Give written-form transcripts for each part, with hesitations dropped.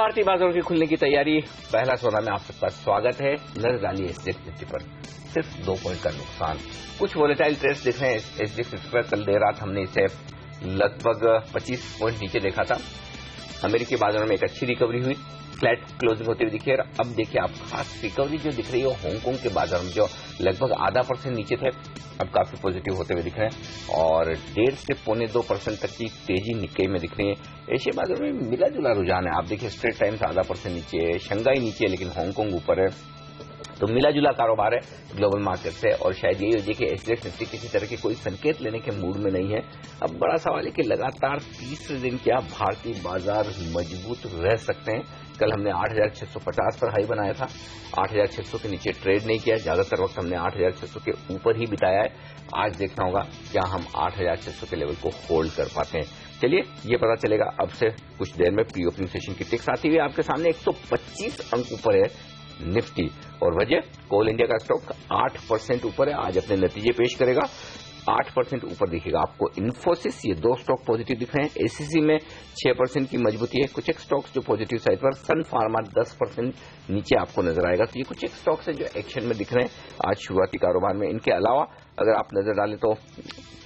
भारतीय बाजारों की खुलने की तैयारी। पहला सोना में आप सबका स्वागत है। नजर डालिए एसजीएक्स निफ्टी पर, सिर्फ 2 पॉइंट का नुकसान। कुछ वोलेटाइल ट्रेड्स दिख रहे हैं एसजीएक्स निफ्टी पर। कल देर रात हमने इसे लगभग 25 पॉइंट नीचे देखा था। अमेरिकी बाजारों में एक अच्छी रिकवरी हुई, फ्लैट क्लोजिंग होती हुई दिखी। अब देखिए आप खास रिकवरी जो दिख रही है हांगकांग के बाजार में, जो लगभग 0.5% नीचे थे, अब काफी पॉजिटिव होते हुए दिख रहे हैं और 1.5 से 0.25% तक की तेजी निक्केई में दिख रही है। एशिया बाजार में मिला जुला रुझान है। आप देखिए स्ट्रेट टाइम्स 0.5% नीचे है, शंघाई नीचे है, लेकिन हांगकांग ऊपर है। तो मिला जुला कारोबार है ग्लोबल मार्केट से और शायद यही वजह कि एसजीएक्स निफ्टी किसी तरह के कोई संकेत लेने के मूड में नहीं है। अब बड़ा सवाल है कि लगातार तीसरे दिन क्या भारतीय बाजार मजबूत रह सकते हैं। कल हमने 8,650 पर हाई बनाया था, 8,600 के नीचे ट्रेड नहीं किया। ज्यादातर वक्त हमने 8,600 के ऊपर ही बिताया है। आज देखना होगा क्या हम 8,600 के लेवल को होल्ड कर पाते हैं। चलिए ये पता चलेगा अब से कुछ देर में। प्री ओपनिंग सेशन की टिक्स आती हुई आपके सामने 125 अंक ऊपर है निफ्टी और वजह कोल इंडिया का स्टॉक 8% ऊपर है। आज अपने नतीजे पेश करेगा, 8% ऊपर दिखेगा आपको इन्फोसिस। ये 2 स्टॉक पॉजिटिव दिख रहे हैं। एसीसी में 6% की मजबूती है। कुछ एक स्टॉक्स जो पॉजिटिव साइड पर, सन फार्मा 10% नीचे आपको नजर आएगा। तो ये कुछ एक स्टॉक्स हैं जो एक्शन में दिख रहे हैं आज शुरुआती कारोबार में। इनके अलावा अगर आप नजर डालें तो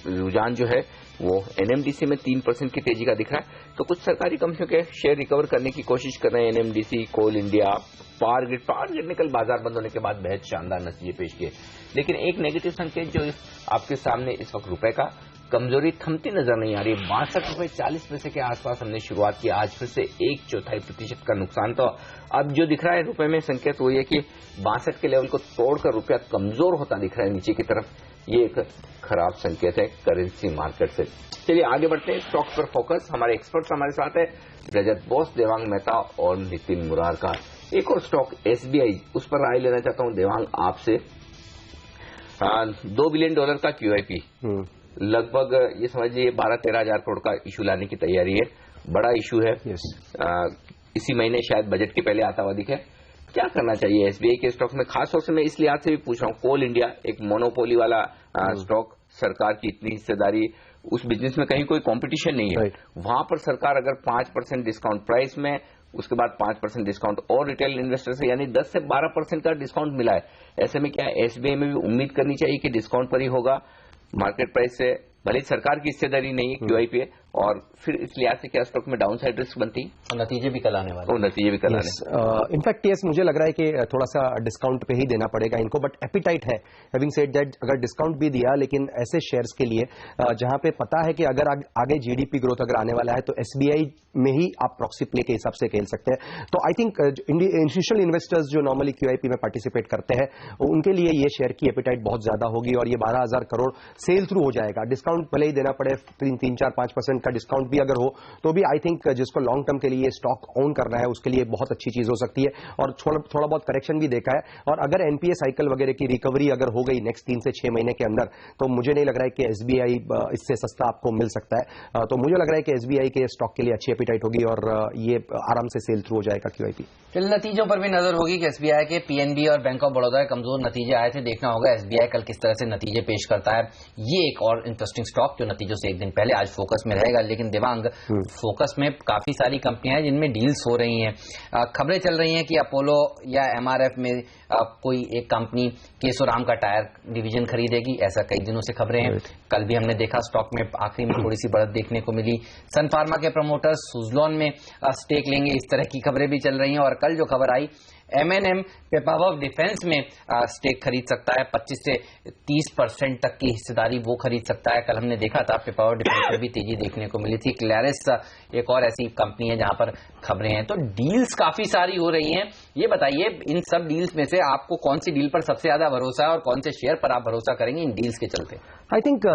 रुझान जो है वो एनएमडीसी में 3% की तेजी का दिख रहा है। तो कुछ सरकारी कंपनियों के शेयर रिकवर करने की कोशिश कर रहे हैं। एनएमडीसी, कोल इंडिया, पावर ग्रिड ने कल बाजार बंद होने के बाद बेहद शानदार नतीजे पेश किए। लेकिन एक नेगेटिव संकेत जो आपके सामने इस वक्त रुपए का कमजोरी थमती नजर नहीं आ रही है। 62.40 पैसे के आसपास हमने शुरुआत की, आज फिर से 1/4% का नुकसान। तो अब जो दिख रहा है रुपए में संकेत वो ये कि 62 के लेवल को तोड़कर रुपया कमजोर होता दिख रहा है नीचे की तरफ। ये एक खराब संकेत है करेंसी मार्केट से। चलिए आगे बढ़ते हैं, स्टॉक पर फोकस। हमारे एक्सपर्ट्स हमारे साथ है, रजत बोस, देवांग मेहता और नितिन मुरारका। एक और स्टॉक एसबीआई, उस पर राय लेना चाहता हूं देवांग आपसे। $2 बिलियन का क्यूआईपी, लगभग ये समझिए 12-13 हजार करोड़ का इशू लाने की तैयारी है। बड़ा इशू है। इसी महीने शायद बजट के पहले आता हुआ दिखे। क्या करना चाहिए एसबीआई के स्टॉक्स में? खास तौर से मैं इस लिहाज से भी पूछ रहा हूँ, कोल इंडिया एक मोनोपोली वाला स्टॉक, सरकार की इतनी हिस्सेदारी, उस बिजनेस में कहीं कोई कंपटीशन नहीं है। वहां पर सरकार अगर 5% डिस्काउंट प्राइस में, उसके बाद 5% डिस्काउंट और रिटेल इन्वेस्टर से, यानी 10 से 12% का डिस्काउंट मिला है। ऐसे में क्या एसबीआई में भी उम्मीद करनी चाहिए कि डिस्काउंट पर ही होगा मार्केट प्राइस से? भले सरकार की हिस्सेदारी नहीं है क्यूआईपी है, और फिर इस लिहाज से क्या स्टॉक में डाउन साइड रिस्क बनती है? और नतीजे भी कल आने वाले। नतीजे भी कल आने। इनफैक्ट यस, मुझे लग रहा है कि थोड़ा सा डिस्काउंट पे ही देना पड़ेगा इनको, बट एपिटाइट है। हैविंग सेड दैट, अगर डिस्काउंट भी दिया, लेकिन ऐसे शेयर्स के लिए जहां पे पता है कि अगर आगे जीडीपी ग्रोथ अगर आने वाला है तो एसबीआई में ही आप प्रॉक्सी प्ले के हिसाब से खेल सकते हैं। तो आई थिंक इंस्टीट्यूशनल इन्वेस्टर्स जो नॉर्मली क्यूआईपी में पार्टिसिपेट करते हैं उनके लिए ये शेयर की एपिटाइट बहुत ज्यादा होगी और ये 12,000 करोड़ सेल थ्रू हो जाएगा। डिस्काउंट भले ही देना पड़े, 3-4-5% का डिस्काउंट भी अगर हो तो भी आई थिंक जिसको लॉन्ग टर्म के लिए स्टॉक ओन करना है उसके लिए बहुत अच्छी चीज हो सकती है। और थोड़ा बहुत करेक्शन भी देखा है, और अगर एनपीए साइकिल वगैरह की रिकवरी अगर हो गई नेक्स्ट 3 से 6 महीने के अंदर, तो मुझे नहीं लग रहा है कि एसबीआई इससे सस्ता आपको मिल सकता है। तो मुझे लग रहा है कि एसबीआई के स्टॉक के लिए अच्छी एपिटाइट होगी और ये आराम से सेल थ्रू हो जाएगा क्यूआईपी। नतीजों पर भी नजर होगी कि एसबीआई के, पीएनबी और बैंक ऑफ बड़ौदा के कमजोर नतीजे आए थे। देखना होगा एसबीआई कल किस तरह से नतीजे पेश करता है। ये एक और इंटरेस्टिंग स्टॉक जो नतीजों से एक दिन पहले आज फोकस में रहेगा। लेकिन दिवांग, फोकस में काफी सारी कंपनियां हैं जिनमें डील्स हो रही हैं। खबरें चल रही हैं कि अपोलो या एमआरएफ में कोई एक कंपनी केशोराम का टायर डिवीजन खरीदेगी, ऐसा कई दिनों से खबरें हैं। कल भी हमने देखा स्टॉक में आखिरी में थोड़ी सी बढ़त देखने को मिली। सन फार्मा के प्रमोटर्स सुजलॉन में स्टेक लेंगे, इस तरह की खबरें भी चल रही हैं। और कल जो खबर आई, एमएनएम पेपावर डिफेंस में स्टेक खरीद सकता है, 25 से 30% तक की हिस्सेदारी वो खरीद सकता है। कल हमने देखा था पेपावर डिफेंस में भी तेजी देखने को मिली थी। क्लैरिस एक और ऐसी कंपनी है जहां पर खबरें हैं। तो डील्स काफी सारी हो रही हैं। ये बताइए इन सब डील्स में से आपको कौन सी डील पर सबसे ज्यादा भरोसा है और कौन से शेयर पर आप भरोसा करेंगे इन डील्स के चलते? आई थिंक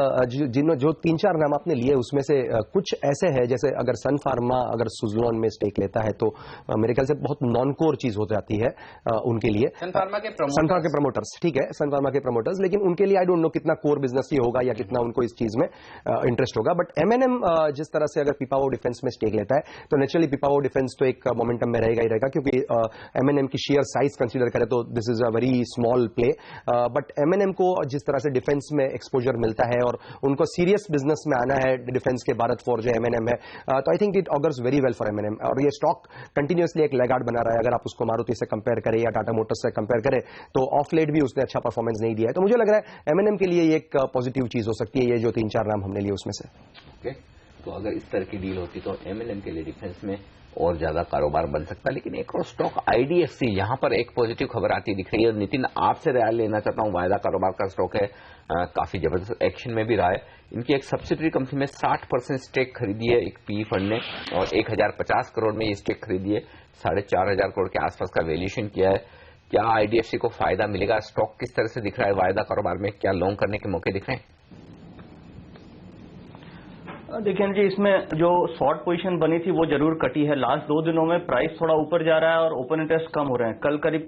जो 3-4 नाम आपने लिए उसमें से कुछ ऐसे हैं, जैसे अगर सन फार्मा अगर सुजलॉन में स्टेक लेता है तो मेरे ख्याल से बहुत नॉन कोर चीज हो जाती है उनके लिए। सन फार्मा के प्रमोटर्स, ठीक है, सन फार्मा के प्रमोटर्स, लेकिन उनके लिए आई डोंट नो कितना कोर बिजनेस ये होगा या कितना उनको इस चीज में इंटरेस्ट होगा। बट एमएनएम जिस तरह से अगर पीपावाव डिफेंस में स्टेक लेता है तो नेचुरली पीपावाव डिफेंस तो एक मोमेंटम में रहेगा ही रहेगा, क्योंकि एमएनएम की शेयर साइज कंसीडर करें तो this is a very small play. But MNM को जिस तरह से डिफेंस में एक्सपोजर मिलता है और उनको सीरियस बिजनेस में आना है, डिफेंस के भारत फोर्ज जो M&M है, तो I think it augurs very well for M&M। और ये स्टॉक कंटिन्यूसली एक लैगार्ड बना रहा है। अगर आप उसको मारुति से कंपेयर करें या टाटा मोटर्स से कंपेयर करें तो ऑफ लेट भी उसने अच्छा परफॉर्मेंस नहीं दिया है। तो मुझे लग रहा है M&M के लिए एक पॉजिटिव चीज हो सकती है, ये जो 3-4 नाम हमने लिए उसमें से। ओके, तो अगर इस तरह की डील होती तो M&M के लिए डिफेंस में और ज्यादा कारोबार बन सकता है। लेकिन एक और स्टॉक IDFC, यहां पर एक पॉजिटिव खबर आती दिख रही है। नितिन, आपसे राय लेना चाहता हूं। वायदा कारोबार का स्टॉक है, काफी जबरदस्त एक्शन में भी रहा है। इनकी एक सब्सिडरी कंपनी में 60% स्टेक खरीदी है एक PE फंड ने और 1050 करोड़ में ये स्टेक खरीदी है। 4500 करोड़ के आसपास का वैल्यूएशन किया है। क्या IDFC को फायदा मिलेगा? स्टॉक किस तरह से दिख रहा है वायदा कारोबार में? क्या लॉन्ग करने के मौके दिख रहे हैं? देखिए जी, इसमें जो शॉर्ट पोजीशन बनी थी वो जरूर कटी है। लास्ट 2 दिनों में प्राइस थोड़ा ऊपर जा रहा है और ओपन इंटरेस्ट कम हो रहे हैं। कल करीब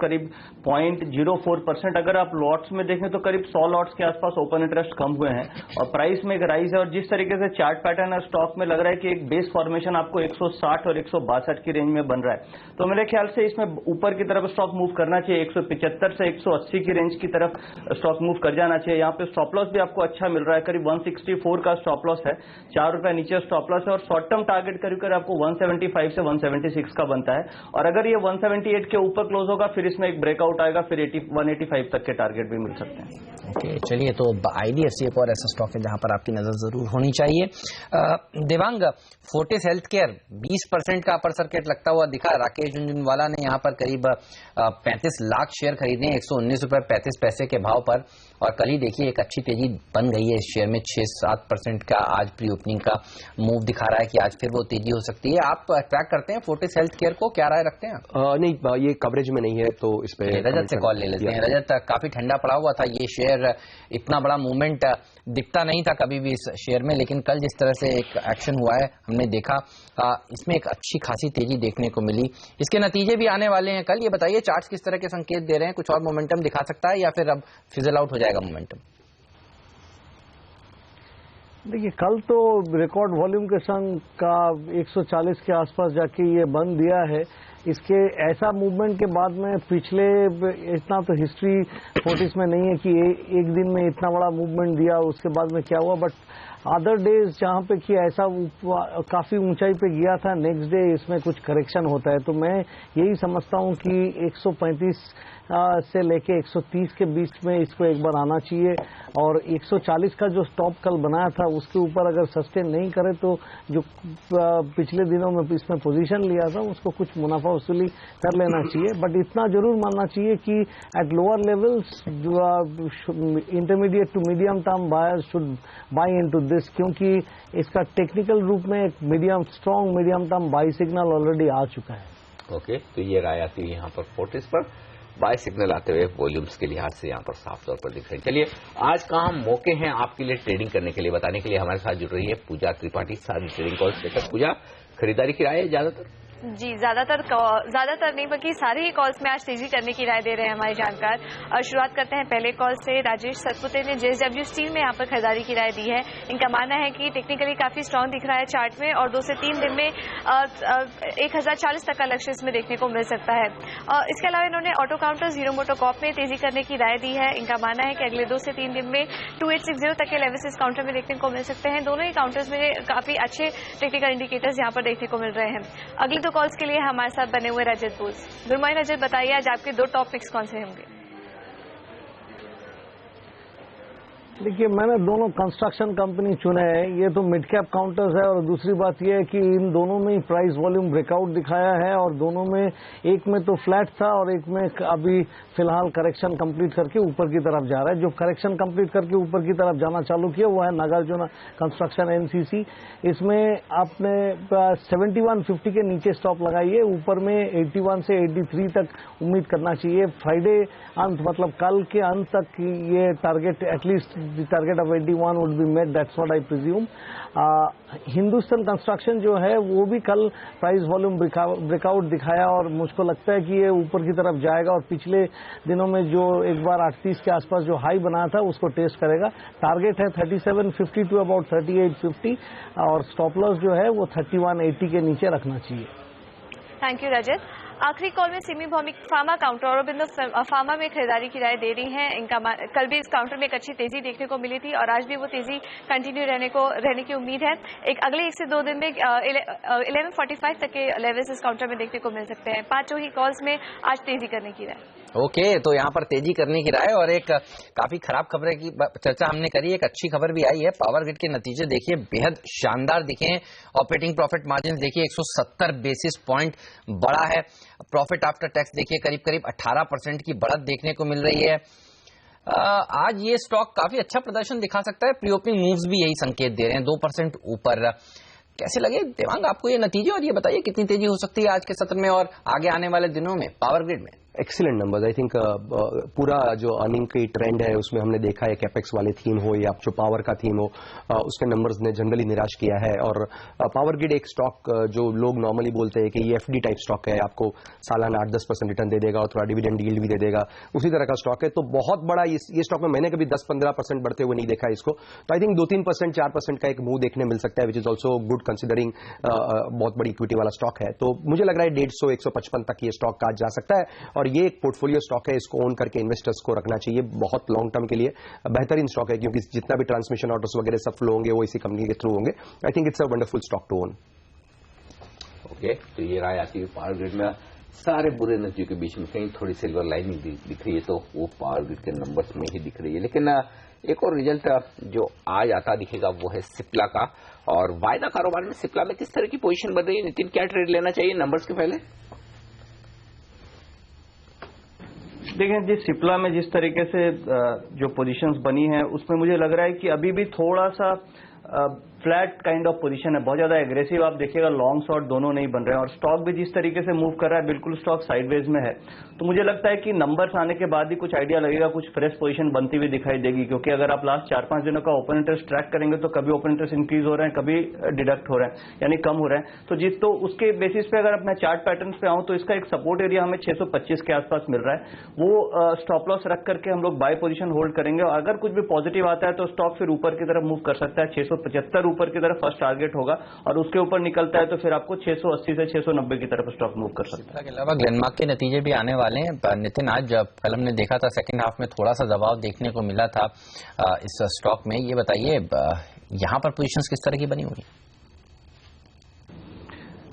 0.04%, अगर आप लॉट्स में देखें तो करीब 100 लॉट्स के आसपास ओपन इंटरेस्ट कम हुए हैं और प्राइस में एक राइज है। और जिस तरीके से चार्ट पैटर्न है स्टॉक में, लग रहा है कि एक बेस फॉर्मेशन आपको 160 और 162 की रेंज में बन रहा है। तो मेरे ख्याल से इसमें ऊपर की तरफ स्टॉक मूव करना चाहिए। 175 से 180 की रेंज की तरफ स्टॉक मूव कर जाना चाहिए। यहाँ पे स्टॉप लॉस भी आपको अच्छा मिल रहा है, करीब 164 का स्टॉप लॉस है, ₹4 नीचे स्टॉप लॉस है। और शॉर्ट टर्म टारगेट करीब आपको 175 से 176 का बनता है। और अगर ये 178 के ऊपर क्लोज होगा फिर इसमें एक ब्रेकआउट आएगा, फिर 185 तक के टारगेट भी मिल सकते हैं। ओके, चलिए, तो IDFC एक और ऐसा स्टॉक है जहां पर आपकी नजर जरूर होनी चाहिए। देवांग, फोर्टिस हेल्थ केयर 20% का अपर सर्किट लगता हुआ दिखा। राकेश झुंझुनवाला ने यहां पर करीब 35 लाख शेयर खरीदे हैं ₹119.35 के भाव पर। और कल ही देखिए एक अच्छी तेजी बन गई है इस शेयर में, 6-7% का आज प्री ओपनिंग का मूव दिखा रहा है कि आज फिर वो तेजी हो सकती है। आप ट्रैक करते हैं फोर्टिस हेल्थ केयर को, क्या राय रखते हैं? नहीं, ये कवरेज में नहीं है तो इस पे रजत से कॉल ले लेते हैं। रजत, काफी ठंडा पड़ा हुआ था ये शेयर, इतना बड़ा मूवमेंट दिखता नहीं था कभी भी इस शेयर में, लेकिन कल जिस तरह से एक एक्शन हुआ है हमने देखा, इसमें एक अच्छी खासी तेजी देखने को मिली। इसके नतीजे भी आने वाले हैं कल। ये बताइए चार्ट्स किस तरह के संकेत दे रहे हैं? कुछ और मोमेंटम दिखा सकता है या फिर अब फिजल आउट हो जाएगा मोमेंटम? देखिए, कल तो रिकॉर्ड वॉल्यूम के संग का 140 के आसपास जाके ये बंद दिया है। इसके ऐसा मूवमेंट के बाद में पिछले इतना तो हिस्ट्री फोर्टिस में नहीं है कि एक दिन में इतना बड़ा मूवमेंट दिया उसके बाद में क्या हुआ। बट अदर डेज जहां पे कि ऐसा काफी ऊंचाई पे गया था, नेक्स्ट डे इसमें कुछ करेक्शन होता है। तो मैं यही समझता हूं कि 135 से लेके 130 के बीच में इसको एक बार आना चाहिए। और 140 का जो स्टॉप कल बनाया था उसके ऊपर अगर सस्टेन नहीं करे तो जो पिछले दिनों में इसमें पोजीशन लिया था उसको कुछ मुनाफा वसूली कर लेना चाहिए। बट इतना जरूर मानना चाहिए कि at lower levels intermediate to medium term buyers should buy into this, क्योंकि इसका टेक्निकल रूप में एक strong medium term buy signal already आ चुका है। ओके, तो ये राय आती है यहाँ पर फोर्टिस पर बाय सिग्नल आते हुए वॉल्यूम्स के लिहाज से यहाँ पर साफ तौर पर दिख रहे हैं। चलिए, आज कहाँ मौके हैं आपके लिए ट्रेडिंग करने के लिए, बताने के लिए हमारे साथ जुड़ रही है पूजा त्रिपाठी, सारी ट्रेडिंग कॉल्स लेकर। पूजा, खरीदारी की राय है ज्यादातर? जी, ज्यादातर नहीं बल्कि सारे ही कॉल्स में आज तेजी करने की राय दे रहे हैं हमारे जानकार। और शुरुआत करते हैं पहले कॉल से। राजेश सतपुते ने JSW स्टील में यहाँ पर खरीदारी की राय दी है। इनका मानना है कि टेक्निकली काफी स्ट्रांग दिख रहा है चार्ट में और 2 से 3 दिन में 1040 तक का लक्ष्य इसमें देखने को मिल सकता है। इसके अलावा इन्होंने ऑटो काउंटर्स हीरो मोटोकॉर्प में तेजी करने की राय दी है। इनका मानना है कि अगले 2 से 3 दिन में 2860 तक के लेवल्स इस काउंटर में देखने को मिल सकते हैं। दोनों ही काउंटर्स में काफी अच्छे टेक्निकल इंडिकेटर्स यहाँ पर देखने को मिल रहे हैं। अगले 2 कॉल्स के लिए हमारे साथ बने हुए रजत बोस। गुड मॉर्निंग रजत, बताइए आज आपके 2 टॉप पिक्स कौन से होंगे? देखिए, मैंने दोनों कंस्ट्रक्शन कंपनी चुने हैं। ये तो मिड कैप काउंटर्स है और दूसरी बात यह है कि इन दोनों में ही प्राइस वॉल्यूम ब्रेकआउट दिखाया है और दोनों में एक में तो फ्लैट था और एक में अभी फिलहाल करेक्शन कंप्लीट करके ऊपर की तरफ जा रहा है। जो करेक्शन कंप्लीट करके ऊपर की तरफ जाना चालू किया वो है नागार्जुन कंस्ट्रक्शन NCC। इसमें आपने 7150 के नीचे स्टॉप लगाई है, ऊपर में 81 से 83 तक उम्मीद करना चाहिए। फ्राइडे अंत मतलब कल के अंत तक ये target at least the target of 81 would be met, that's what I presume. Hindustan construction जो है वो भी कल प्राइस वॉल्यूम ब्रेकआउट दिखाया और मुझको लगता है कि ये ऊपर की तरफ जाएगा और पिछले दिनों में जो एक बार 38 के आसपास जो हाई बनाया था उसको टेस्ट करेगा। टारगेट है 3750 टू अबाउट 3850 और स्टॉप लॉस जो है वो 3180 के नीचे रखना चाहिए। थैंक यू रजत। आखिरी कॉल में सिमी भौमिक फार्मा काउंटर और औरोबिंदो फार्मा में खरीदारी की राय दे रही हैं। इनका कल भी इस काउंटर में एक अच्छी तेजी देखने को मिली थी और आज भी वो तेजी कंटिन्यू रहने की उम्मीद है। एक अगले 1 से 2 दिन में 11:45 तक के लेवल्स इस काउंटर में देखने को मिल सकते हैं। पांचों ही कॉल्स में आज तेजी करने की राय। ओके, तो यहाँ पर तेजी करने की राय और एक काफी खराब खबर की चर्चा हमने करी। एक अच्छी खबर भी आई है। पावर ग्रिड के नतीजे देखिए बेहद शानदार दिखे हैं। ऑपरेटिंग प्रॉफिट मार्जिन देखिए 170 बेसिस पॉइंट बढ़ा है। प्रॉफिट आफ्टर टैक्स देखिए करीब 18% की बढ़त देखने को मिल रही है। आज ये स्टॉक काफी अच्छा प्रदर्शन दिखा सकता है। प्री ओपनिंग मूव्स भी यही संकेत दे रहे हैं, 2% ऊपर। कैसे लगे देवांग आपको ये नतीजे, और ये बताइए कितनी तेजी हो सकती है आज के सत्र में और आगे आने वाले दिनों में पावर ग्रिड में? Excellent numbers. आई थिंक पूरा जो अर्निंग की ट्रेंड है उसमें हमने देखा है कैपेक्स वाले थीम हो या जो पावर का थीम हो, उसके नंबर्स ने जनरली निराश किया है। और पावर ग्रिड एक स्टॉक जो लोग नॉर्मली बोलते हैं कि ये एफडी टाइप स्टॉक है, आपको सालाना 8-10% रिटर्न दे देगा और थोड़ा डिविडेंड यील्ड भी दे देगा, उसी तरह का स्टॉक है। तो बहुत बड़ा ये स्टॉक में मैंने कभी 10-15% बढ़ते हुए नहीं देखा इसको। तो आई थिंक 2-3%, 4% का एक मूव देखने मिल सकता है, which is also good considering बहुत बड़ी इक्विटी वाला स्टॉक है। तो मुझे लग रहा है 150-155 तक ये स्टॉक आज जा सकता है और ये एक पोर्टफोलियो स्टॉक है, इसको ओन करके इन्वेस्टर्स को रखना चाहिए। बहुत लॉन्ग टर्म के लिए बेहतरीन स्टॉक है क्योंकि जितना भी ट्रांसमिशन ऑर्डर्स वगैरह सब फ्लो होंगे वो इसी कंपनी के थ्रू होंगे। I think it's a wonderful stock to own. Okay, तो ये राय आती है पावर ग्रिड में सारे बुरे नतीजों के बीच में कहीं थोड़ी सिल्वर लाइनिंग दिख रही है, तो वो पावर ग्रिड के नंबर्स में ही दिख रही है। लेकिन एक और रिजल्ट जो आज आता दिखेगा वो है सिप्ला का। और वायदा कारोबार में सिप्ला में किस तरह की पोजीशन बन रही है? नितिन, क्या ट्रेड लेना चाहिए नंबर्स के पहले? देखें जी, सिप्ला में जिस तरीके से जो पोजीशंस बनी है उसमें मुझे लग रहा है कि अभी भी थोड़ा सा फ्लैट काइंड ऑफ पोजीशन है। बहुत ज्यादा एग्रेसिव आप देखिएगा लॉन्ग शॉर्ट दोनों नहीं बन रहे हैं और स्टॉक भी जिस तरीके से मूव कर रहा है बिल्कुल स्टॉक साइडवेज में है। तो मुझे लगता है कि नंबर्स आने के बाद ही कुछ आइडिया लगेगा, कुछ फ्रेश पोजीशन बनती हुई दिखाई देगी। क्योंकि अगर आप लास्ट 4-5 दिनों का ओपन इंटरेस्ट ट्रैक करेंगे तो कभी ओपन इंटरेस्ट इंक्रीज हो रहे हैं, कभी डिडक्ट हो रहे हैं, यानी कम हो रहे हैं। तो उसके बेसिस पे अगर मैं चार्ट पैटर्न पे आऊं तो इसका एक सपोर्ट एरिया हमें 625 के आसपास मिल रहा है। वो स्टॉप लॉस रख करके हम लोग बाय पोजीशन होल्ड करेंगे और अगर कुछ भी पॉजिटिव आता है तो स्टॉक फिर ऊपर की तरफ मूव कर सकता है। 675 ऊपर की तरफ फर्स्ट टारगेट होगा और उसके ऊपर निकलता है तो फिर आपको 680 से 690 की तरफ स्टॉक मूव कर सकता है। इसके अलावा ग्लेनमार्क के नतीजे भी आने वाले हैं। नितिन, आज कल हमने देखा था सेकंड हाफ में थोड़ा सा दबाव देखने को मिला था इस स्टॉक में। ये बताइए यहां पर पोजीशंस किस तरह की बनी हुई?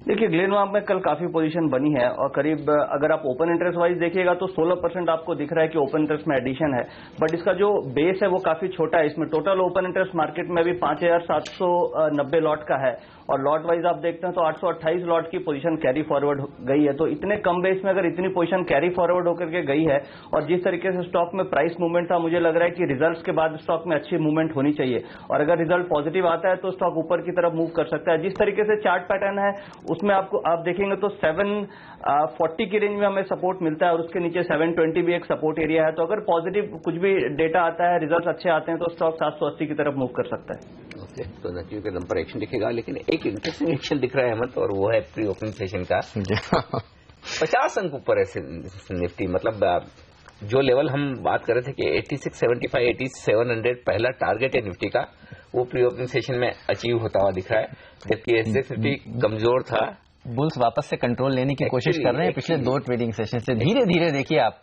देखिए, ग्लेनमार्क में कल काफी पोजीशन बनी है और करीब अगर आप ओपन इंटरेस्ट वाइज देखिएगा तो 16% आपको दिख रहा है कि ओपन इंटरेस्ट में एडिशन है, बट इसका जो बेस है वो काफी छोटा है। इसमें टोटल ओपन इंटरेस्ट मार्केट में भी 5790 लॉट का है और लॉट वाइज आप देखते हैं तो 828 लॉट की पोजीशन कैरी फॉरवर्ड गई है। तो इतने कम बेस में अगर इतनी पोजीशन कैरी फॉरवर्ड होकर के गई है और जिस तरीके से स्टॉक में प्राइस मूवमेंट था, मुझे लग रहा है कि रिजल्ट्स के बाद स्टॉक में अच्छी मूवमेंट होनी चाहिए और अगर रिजल्ट पॉजिटिव आता है तो स्टॉक ऊपर की तरफ मूव कर सकता है। जिस तरीके से चार्ट पैटर्न है उसमें आप देखेंगे तो 740 की रेंज में हमें सपोर्ट मिलता है और उसके नीचे 720 भी एक सपोर्ट एरिया है। तो अगर पॉजिटिव कुछ भी डेटा आता है, रिजल्ट अच्छे आते हैं तो स्टॉक 780 की तरफ मूव कर सकता है। ओके, तो नतीजों के दम पर एक्शन दिखेगा। लेकिन एक इंटरेस्टिंग एक्शन दिख रहा है अहमद, और वो है प्री ओपनिंग सेशन का। 50 अंक ऊपर है निफ्टी। मतलब जो लेवल हम बात कर रहे थे कि 8675, 8700 पहला टारगेट है निफ्टी का, वो प्री ओपनिंग सेशन में अचीव होता हुआ दिख रहा है। जबकि एसएक्स निफ्टी कमजोर था। बुल्स वापस से कंट्रोल लेने की कोशिश कर रहे हैं पिछले 2 ट्रेडिंग सेशन से। धीरे धीरे देखिए आप,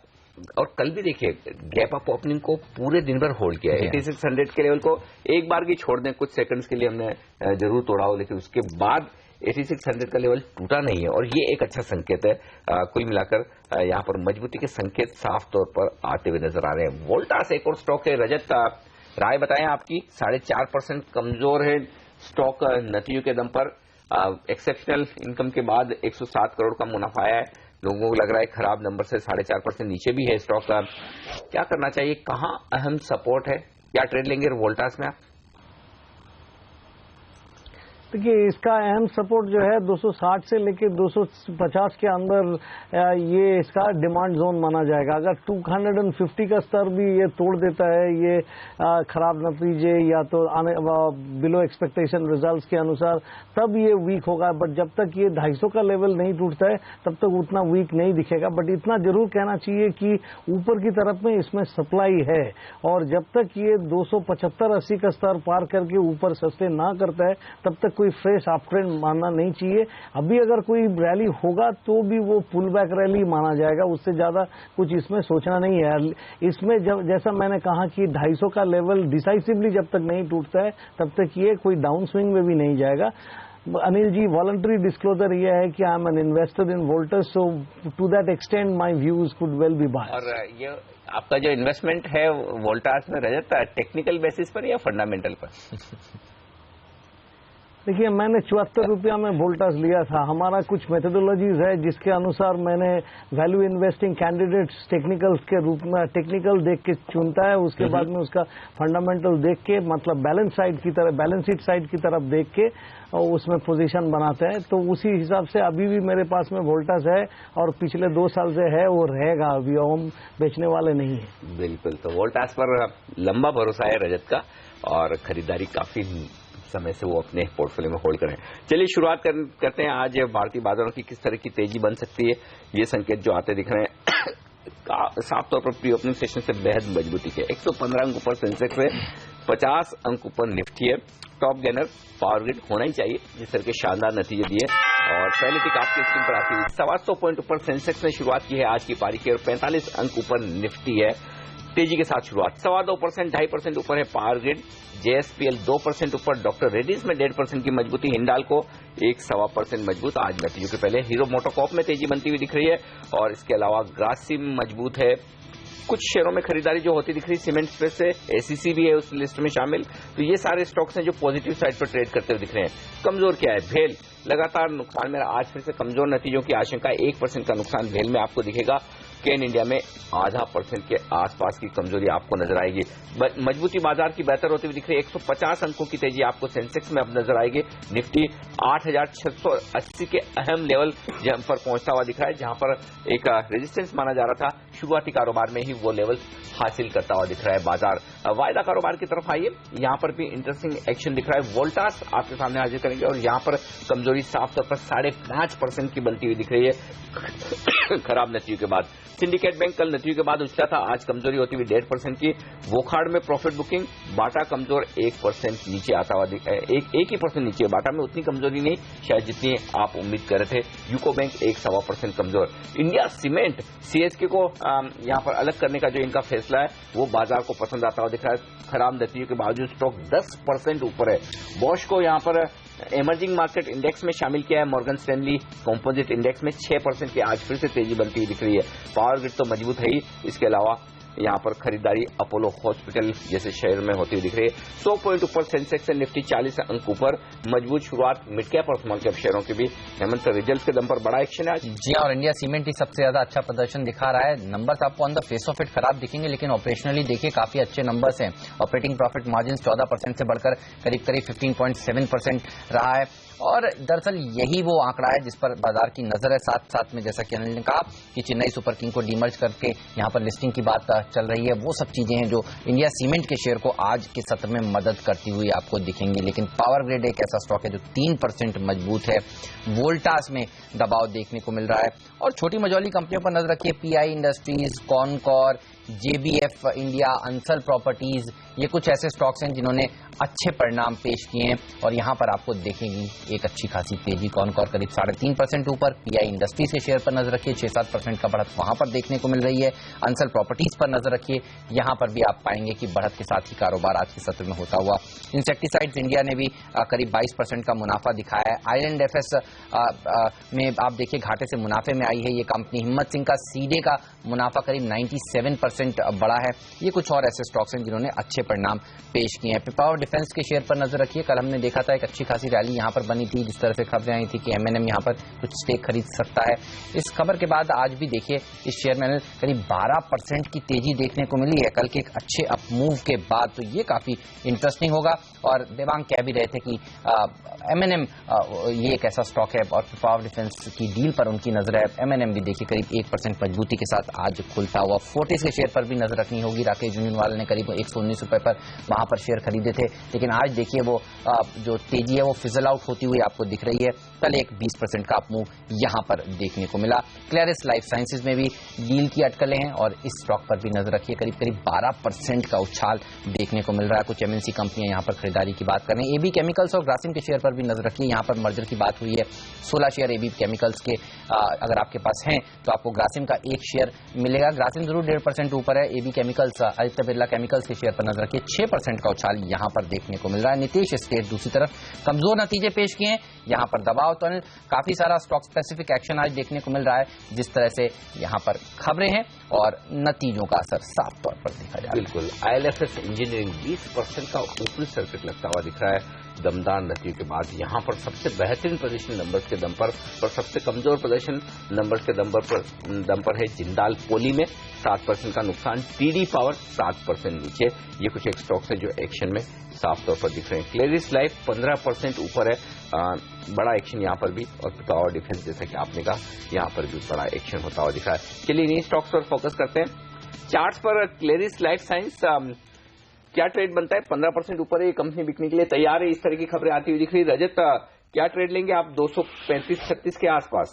और कल भी देखिए गैप अप ओपनिंग को पूरे दिन भर होल्ड किया है। 8600 के लेवल को एक बार भी छोड़ दें, कुछ सेकंड्स के लिए हमने जरूर तोड़ा हो, लेकिन उसके बाद 8600 का लेवल टूटा नहीं है और ये एक अच्छा संकेत है। कुल मिलाकर यहाँ पर मजबूती के संकेत साफ तौर पर आते हुए नजर आ रहे हैं। वोल्टास एक और स्टॉक है। रजत, राय बताएं आपकी। 4.5% कमजोर है स्टॉक नतीजों के दम पर। एक्सेप्शनल इनकम के बाद 107 करोड़ का मुनाफा आया है। लोगों को लग रहा है खराब नंबर से 4.5% नीचे भी है स्टॉक का। क्या करना चाहिए? कहां अहम सपोर्ट है? क्या ट्रेड लेंगे वोल्टास में आप? देखिए, इसका अहम सपोर्ट जो है 260 से लेकर 250 के अंदर ये इसका डिमांड जोन माना जाएगा। अगर 250 का स्तर भी ये तोड़ देता है, ये खराब नतीजे या तो बिलो एक्सपेक्टेशन रिजल्ट्स के अनुसार, तब ये वीक होगा। बट जब तक ये 250 का लेवल नहीं टूटता है तब तक उतना वीक नहीं दिखेगा। बट इतना जरूर कहना चाहिए कि ऊपर की तरफ में इसमें सप्लाई है और जब तक ये 275-80 का स्तर पार करके ऊपर सस्टेन ना करता है तब तक कोई फ्रेश अप ट्रेंड मानना नहीं चाहिए। अभी अगर कोई रैली होगा तो भी वो पुल बैक रैली माना जाएगा, उससे ज्यादा कुछ इसमें सोचना नहीं है। इसमें जब जैसा मैंने कहा कि 250 का लेवल डिसाइसिवली जब तक नहीं टूटता है तब तक ये कोई डाउन स्विंग में भी नहीं जाएगा। अनिल जी, वॉलंटरी डिस्क्लोजर ये है कि I am an investor in Voltas, so to that extend my views could well be बाय। और ये आपका जो इन्वेस्टमेंट है वोल्टास में रजत, टेक्निकल बेसिस पर या फंडामेंटल पर? देखिए, मैंने 74 रुपया में वोल्टास लिया था। हमारा कुछ मेथोडोलॉजीज है जिसके अनुसार मैंने वैल्यू इन्वेस्टिंग कैंडिडेट्स टेक्निकल्स के रूप में टेक्निकल देख के चुनता है, उसके बाद में उसका फंडामेंटल देख के, मतलब बैलेंस साइड की तरह, बैलेंस शीट साइड की तरफ देख के और उसमें पोजीशन बनाते हैं। तो उसी हिसाब से अभी भी मेरे पास में वोल्टास है और पिछले 2 साल से है, वो रहेगा, अभी हम बेचने वाले नहीं है। बिल्कुल, तो वोल्टास पर लंबा भरोसा है रजत का और खरीदारी काफी समय से वो अपने पोर्टफोलियो में होल्ड करें। चलिए शुरुआत करते हैं आज भारतीय बाजारों की किस तरह की तेजी बन सकती है। ये संकेत जो आते दिख रहे हैं साफ तौर पर प्री ओपनिंग सेशन से बेहद मजबूती के 115 अंक ऊपर सेंसेक्स है, 50 अंक ऊपर निफ्टी है। टॉप गेनर पावर ग्रिड होना ही चाहिए जिस तरह के शानदार नतीजे दिए। और पहले तक आपकी स्क्रीन पर आती हुई 125 पॉइंट ऊपर सेंसेक्स ने शुरुआत की है आज की पारी की और 45 अंक ऊपर निफ्टी है। तेजी के साथ शुरुआत 2.25%, 2.5% ऊपर है पावर ग्रिड, जेएसपीएल 2% ऊपर, डॉक्टर रेड्डीज में 1.5% की मजबूती, हिंडाल्को 1.25% मजबूत आज नतीजों के पहले। हीरो मोटोकॉर्प में तेजी बनती हुई दिख रही है और इसके अलावा ग्रासिम मजबूत है। कुछ शेयरों में खरीदारी जो होती दिख रही, सीमेंट स्पेस से एसीसी भी है उस लिस्ट में शामिल। तो ये सारे स्टॉक्स हैं जो पॉजिटिव साइड पर ट्रेड करते हुए दिख रहे हैं। कमजोर क्या है? भेल लगातार नुकसान में, आज फिर से कमजोर नतीजों की आशंका, 1% का नुकसान भेल में आपको दिखेगा। केन इंडिया में 0.5% के आसपास की कमजोरी आपको नजर आएगी। मजबूती बाजार की बेहतर होती हुई दिख रही है, 150 अंकों की तेजी आपको सेंसेक्स में अब नजर आएगी। निफ्टी 8,680 के अहम लेवल पर पहुंचता हुआ दिख रहा है, जहां पर एक रेजिस्टेंस माना जा रहा था, शुरुआती कारोबार में ही वो लेवल हासिल करता हुआ दिख रहा है बाजार। वायदा कारोबार की तरफ आइए, यहां पर भी इंटरेस्टिंग एक्शन दिख रहा है। वोल्टास आपके सामने हाजिर करेंगे और यहां पर कमजोरी साफ तौर पर 5.5% की बनती हुई दिख रही है खराब नतीजों के बाद। सिंडिकेट बैंक कल नतीजों के बाद उछला था, आज कमजोरी होती हुई 1.5% की। वोखाड़ में प्रॉफिट बुकिंग, बाटा कमजोर 1% नीचे आता हुआ एक ही परसेंट नीचे। बाटा में उतनी कमजोरी नहीं शायद जितनी आप उम्मीद कर रहे थे। यूको बैंक 1.25% कमजोर। इंडिया सीमेंट सीएसके को यहां पर अलग करने का जो इनका फैसला है वो बाजार को पसंद आता हुआ दिख रहा है। खराब नतीजों के बावजूद स्टॉक 10% ऊपर है। बॉश को यहां पर इमर्जिंग मार्केट इंडेक्स में शामिल किया है। मॉर्गन स्टैनली कंपोजिट इंडेक्स में 6% की आज फिर से तेजी बनती हुई दिख रही है। पावर ग्रिड तो मजबूत है ही, इसके अलावा यहां पर खरीदारी अपोलो हॉस्पिटल जैसे शहर में होती हुई दिख रही है। 100 पॉइंट ऊपर सेंसेक्स एंड निफ्टी 40 अंक ऊपर। मजबूत शुरुआत मिड कैप और स्मॉल कैप शेयरों की भी। हेमंत, रिजल्ट के दम पर बड़ा एक्शन है आज। जी और इंडिया सीमेंट ही सबसे ज्यादा अच्छा प्रदर्शन दिखा रहा है। नंबर्स आपको on the face of it खराब दिखेंगे, लेकिन ऑपरेशनली देखिए काफी अच्छे नंबर्स हैं। ऑपरेटिंग प्रॉफिट मार्जिन 14% से बढ़कर करीब 15.7% रहा है और दरअसल यही वो आंकड़ा है जिस पर बाजार की नजर है। साथ साथ में जैसा कि अनिल ने कहा कि चेन्नई सुपर किंग को डीमर्ज करके यहां पर लिस्टिंग की बात चल रही है, वो सब चीजें हैं जो इंडिया सीमेंट के शेयर को आज के सत्र में मदद करती हुई आपको दिखेंगी। लेकिन पावर ग्रिड एक ऐसा स्टॉक है जो 3% मजबूत है। वोल्टास में दबाव देखने को मिल रहा है और छोटी मझौली कंपनियों पर नजर रखिए। Pi industries, Concor, JBF India, Ansal properties, ये कुछ ऐसे स्टॉक्स हैं जिन्होंने अच्छे परिणाम पेश किए हैं और यहां पर आपको देखेंगी एक अच्छी खासी तेजी। कॉनकॉर करीब 3.5% ऊपर। पीआई इंडस्ट्रीज के शेयर पर नजर रखिए, 6-7% का बढ़त वहां पर देखने को मिल रही है। अंसल प्रॉपर्टीज पर नजर रखिए, यहां पर भी आप पाएंगे कि बढ़त के साथ ही कारोबार आज के सत्र में होता हुआ। इंसेक्टिसाइड्स इंडिया ने भी करीब 22% का मुनाफा दिखाया है। आइलैंड एफएस में आप देखिए घाटे से मुनाफे में आई है ये कंपनी। हिम्मत सिंह का सीडे का मुनाफा करीब 97% बढ़ा है। ये कुछ और ऐसे स्टॉक्स हैं जिन्होंने अच्छे परिणाम पेश किए हैं। पावर डिफेंस के शेयर पर नजर रखिए, कल हमने देखा था एक अच्छी खासी रैली यहां पर बनी थी, जिस तरह से खबरें आई थी कि एमएनएम यहां पर कुछ स्टेक खरीद सकता है। इस खबर के बाद आज भी देखिए इस शेयर में करीब 12% की तेजी देखने को मिली है कल के एक अच्छे अप मूव के बाद, तो ये काफी इंटरेस्टिंग होगा। और देवांग कह भी रहे थे कि एमएनएम ये एक ऐसा स्टॉक है और पावर डिफेंस की डील पर उनकी नजर है। एमएनएम भी देखिए करीब 1% मजबूती के साथ आज खुलता हुआ। फोर्टिस के शेयर शेयर पर भी नजर रखनी होगी। राकेश झुंझुनवाला ने करीब 119 रुपए पर वहां पर शेयर खरीदे थे, लेकिन आज देखिए वो जो तेजी है वो फिजल आउट होती हुई आपको दिख रही है। कल एक 20% का अप मूव यहां पर देखने को मिला। क्लेरिस लाइफ साइंसेज में भी डील की अटकलें हैं और इस स्टॉक पर भी नजर रखिए। करीब 12% का उछाल देखने को मिल रहा है। कुछ एमएनसी कंपनियां यहां पर खरीदारी की बात कर रही हैं। एबी केमिकल्स और ग्रासिम के शेयर पर भी नजर रखिए। यहां पर मर्जर की बात हुई है। 16 शेयर एबी केमिकल्स के अगर आपके पास हैं तो आपको ग्रासिम का एक शेयर मिलेगा। ग्रासिम जरूर 1.5% ऊपर है। AB chemicals, Aditya Birla chemicals के शेयर पर नजर रखिए। 6% का उछाल यहां पर देखने को मिल रहा है। नीतीश स्टेट दूसरी तरफ कमजोर नतीजे पेश किए हैं। यहां पर दबाव तो काफी सारा स्टॉक स्पेसिफिक एक्शन आज देखने को मिल रहा है। जिस तरह से यहां पर खबरें हैं और नतीजों का असर साफ तौर पर दिखा जा रहा है। बिल्कुल, आईएलएफएस इंजीनियरिंग 20% का ऊपरी सर्किट लगता हुआ दिख रहा है। दमदार नतीजों के बाद यहां पर सबसे बेहतरीन प्रदर्शन नंबर्स के दम पर और सबसे कमजोर प्रदर्शन नंबर्स के दम पर है जिंदाल पोली में 7% का नुकसान। टीडी पावर 7% नीचे। ये कुछ एक स्टॉक्स है जो एक्शन में साफ तौर पर दिख रहे हैं। क्लेरिस लाइफ 15% ऊपर है, बड़ा एक्शन यहां पर भी। और पिपावर डिफेंस जैसा कि आपने कहा यहां पर भी बड़ा एक्शन होता हुआ दिख रहा है। चलिए इन्हीं स्टॉक्स पर फोकस करते हैं। चार्ट्स पर क्लेरिस लाइफ साइंस क्या ट्रेड बनता है? 15% ऊपर है, ये कंपनी बिकने के लिए तैयार है। इस तरह की खबरें आती हुई दिख रही है। रजत, क्या ट्रेड लेंगे आप 235-36 के आसपास?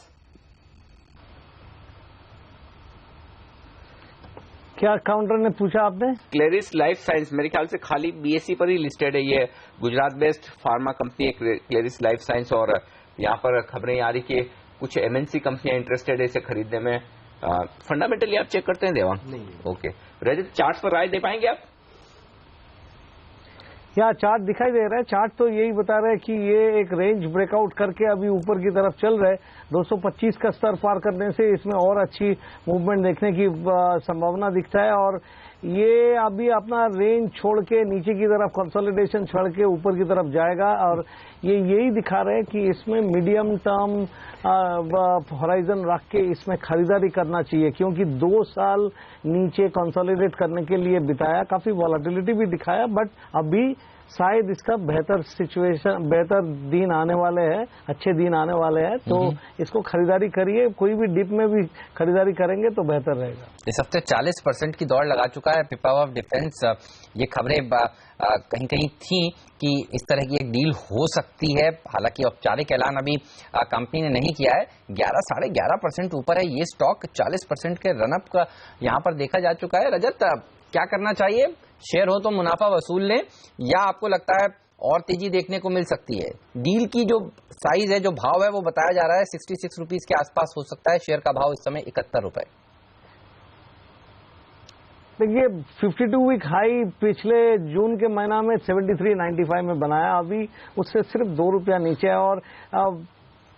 क्या काउंटर ने पूछा आपने? क्लेरिस लाइफ साइंस मेरे ख्याल से खाली बीएसई पर ही लिस्टेड है। ये गुजरात बेस्ड फार्मा कंपनी है क्लेरिस लाइफ साइंस, और यहां पर खबरें आ रही कि कुछ एमएनसी कंपनियां इंटरेस्टेड है इसे खरीदने में। फंडामेंटली आप चेक करते हैं देवांग? नहीं। ओके, रजत चार्ट पर राय दे पाएंगे आप? यहाँ चार्ट दिखाई दे रहा है। चार्ट तो यही बता रहा है कि ये एक रेंज ब्रेकआउट करके अभी ऊपर की तरफ चल रहा है। 225 का स्तर पार करने से इसमें और अच्छी मूवमेंट देखने की संभावना दिखता है, और ये अभी अपना रेंज छोड़ के नीचे की तरफ कंसोलिडेशन छोड़ के ऊपर की तरफ जाएगा। और ये यही दिखा रहे हैं कि इसमें मीडियम टर्म होराइजन रख के इसमें खरीदारी करना चाहिए, क्योंकि 2 साल नीचे कंसोलिडेट करने के लिए बिताया, काफी वॉलेटिलिटी भी दिखाया, बट अभी शायद इसका बेहतर दिन आने वाले हैं, अच्छे दिन आने वाले हैं। तो इसको खरीदारी करिए, कोई भी डिप में भी खरीदारी करेंगे तो बेहतर रहेगा। इस हफ्ते 40% की दौड़ लगा चुका है पिपावर डिफेंस। ये खबरें कहीं कहीं थी कि इस तरह की एक डील हो सकती है, हालांकि औपचारिक ऐलान अभी कंपनी ने नहीं किया है। 11-11.5% ऊपर है ये स्टॉक। 40% के रनअप का यहाँ पर देखा जा चुका है। रजत, क्या करना चाहिए? शेयर हो तो मुनाफा वसूल लें, या आपको लगता है और तेजी देखने को मिल सकती है? डील की जो साइज है, जो भाव है, वो बताया जा रहा है 66 रुपीज के आसपास हो सकता है। शेयर का भाव इस समय 71 रुपए। देखिए, 52 वीक हाई पिछले जून के महीना में 73.95 में बनाया, अभी उससे सिर्फ 2 रुपया नीचे है, और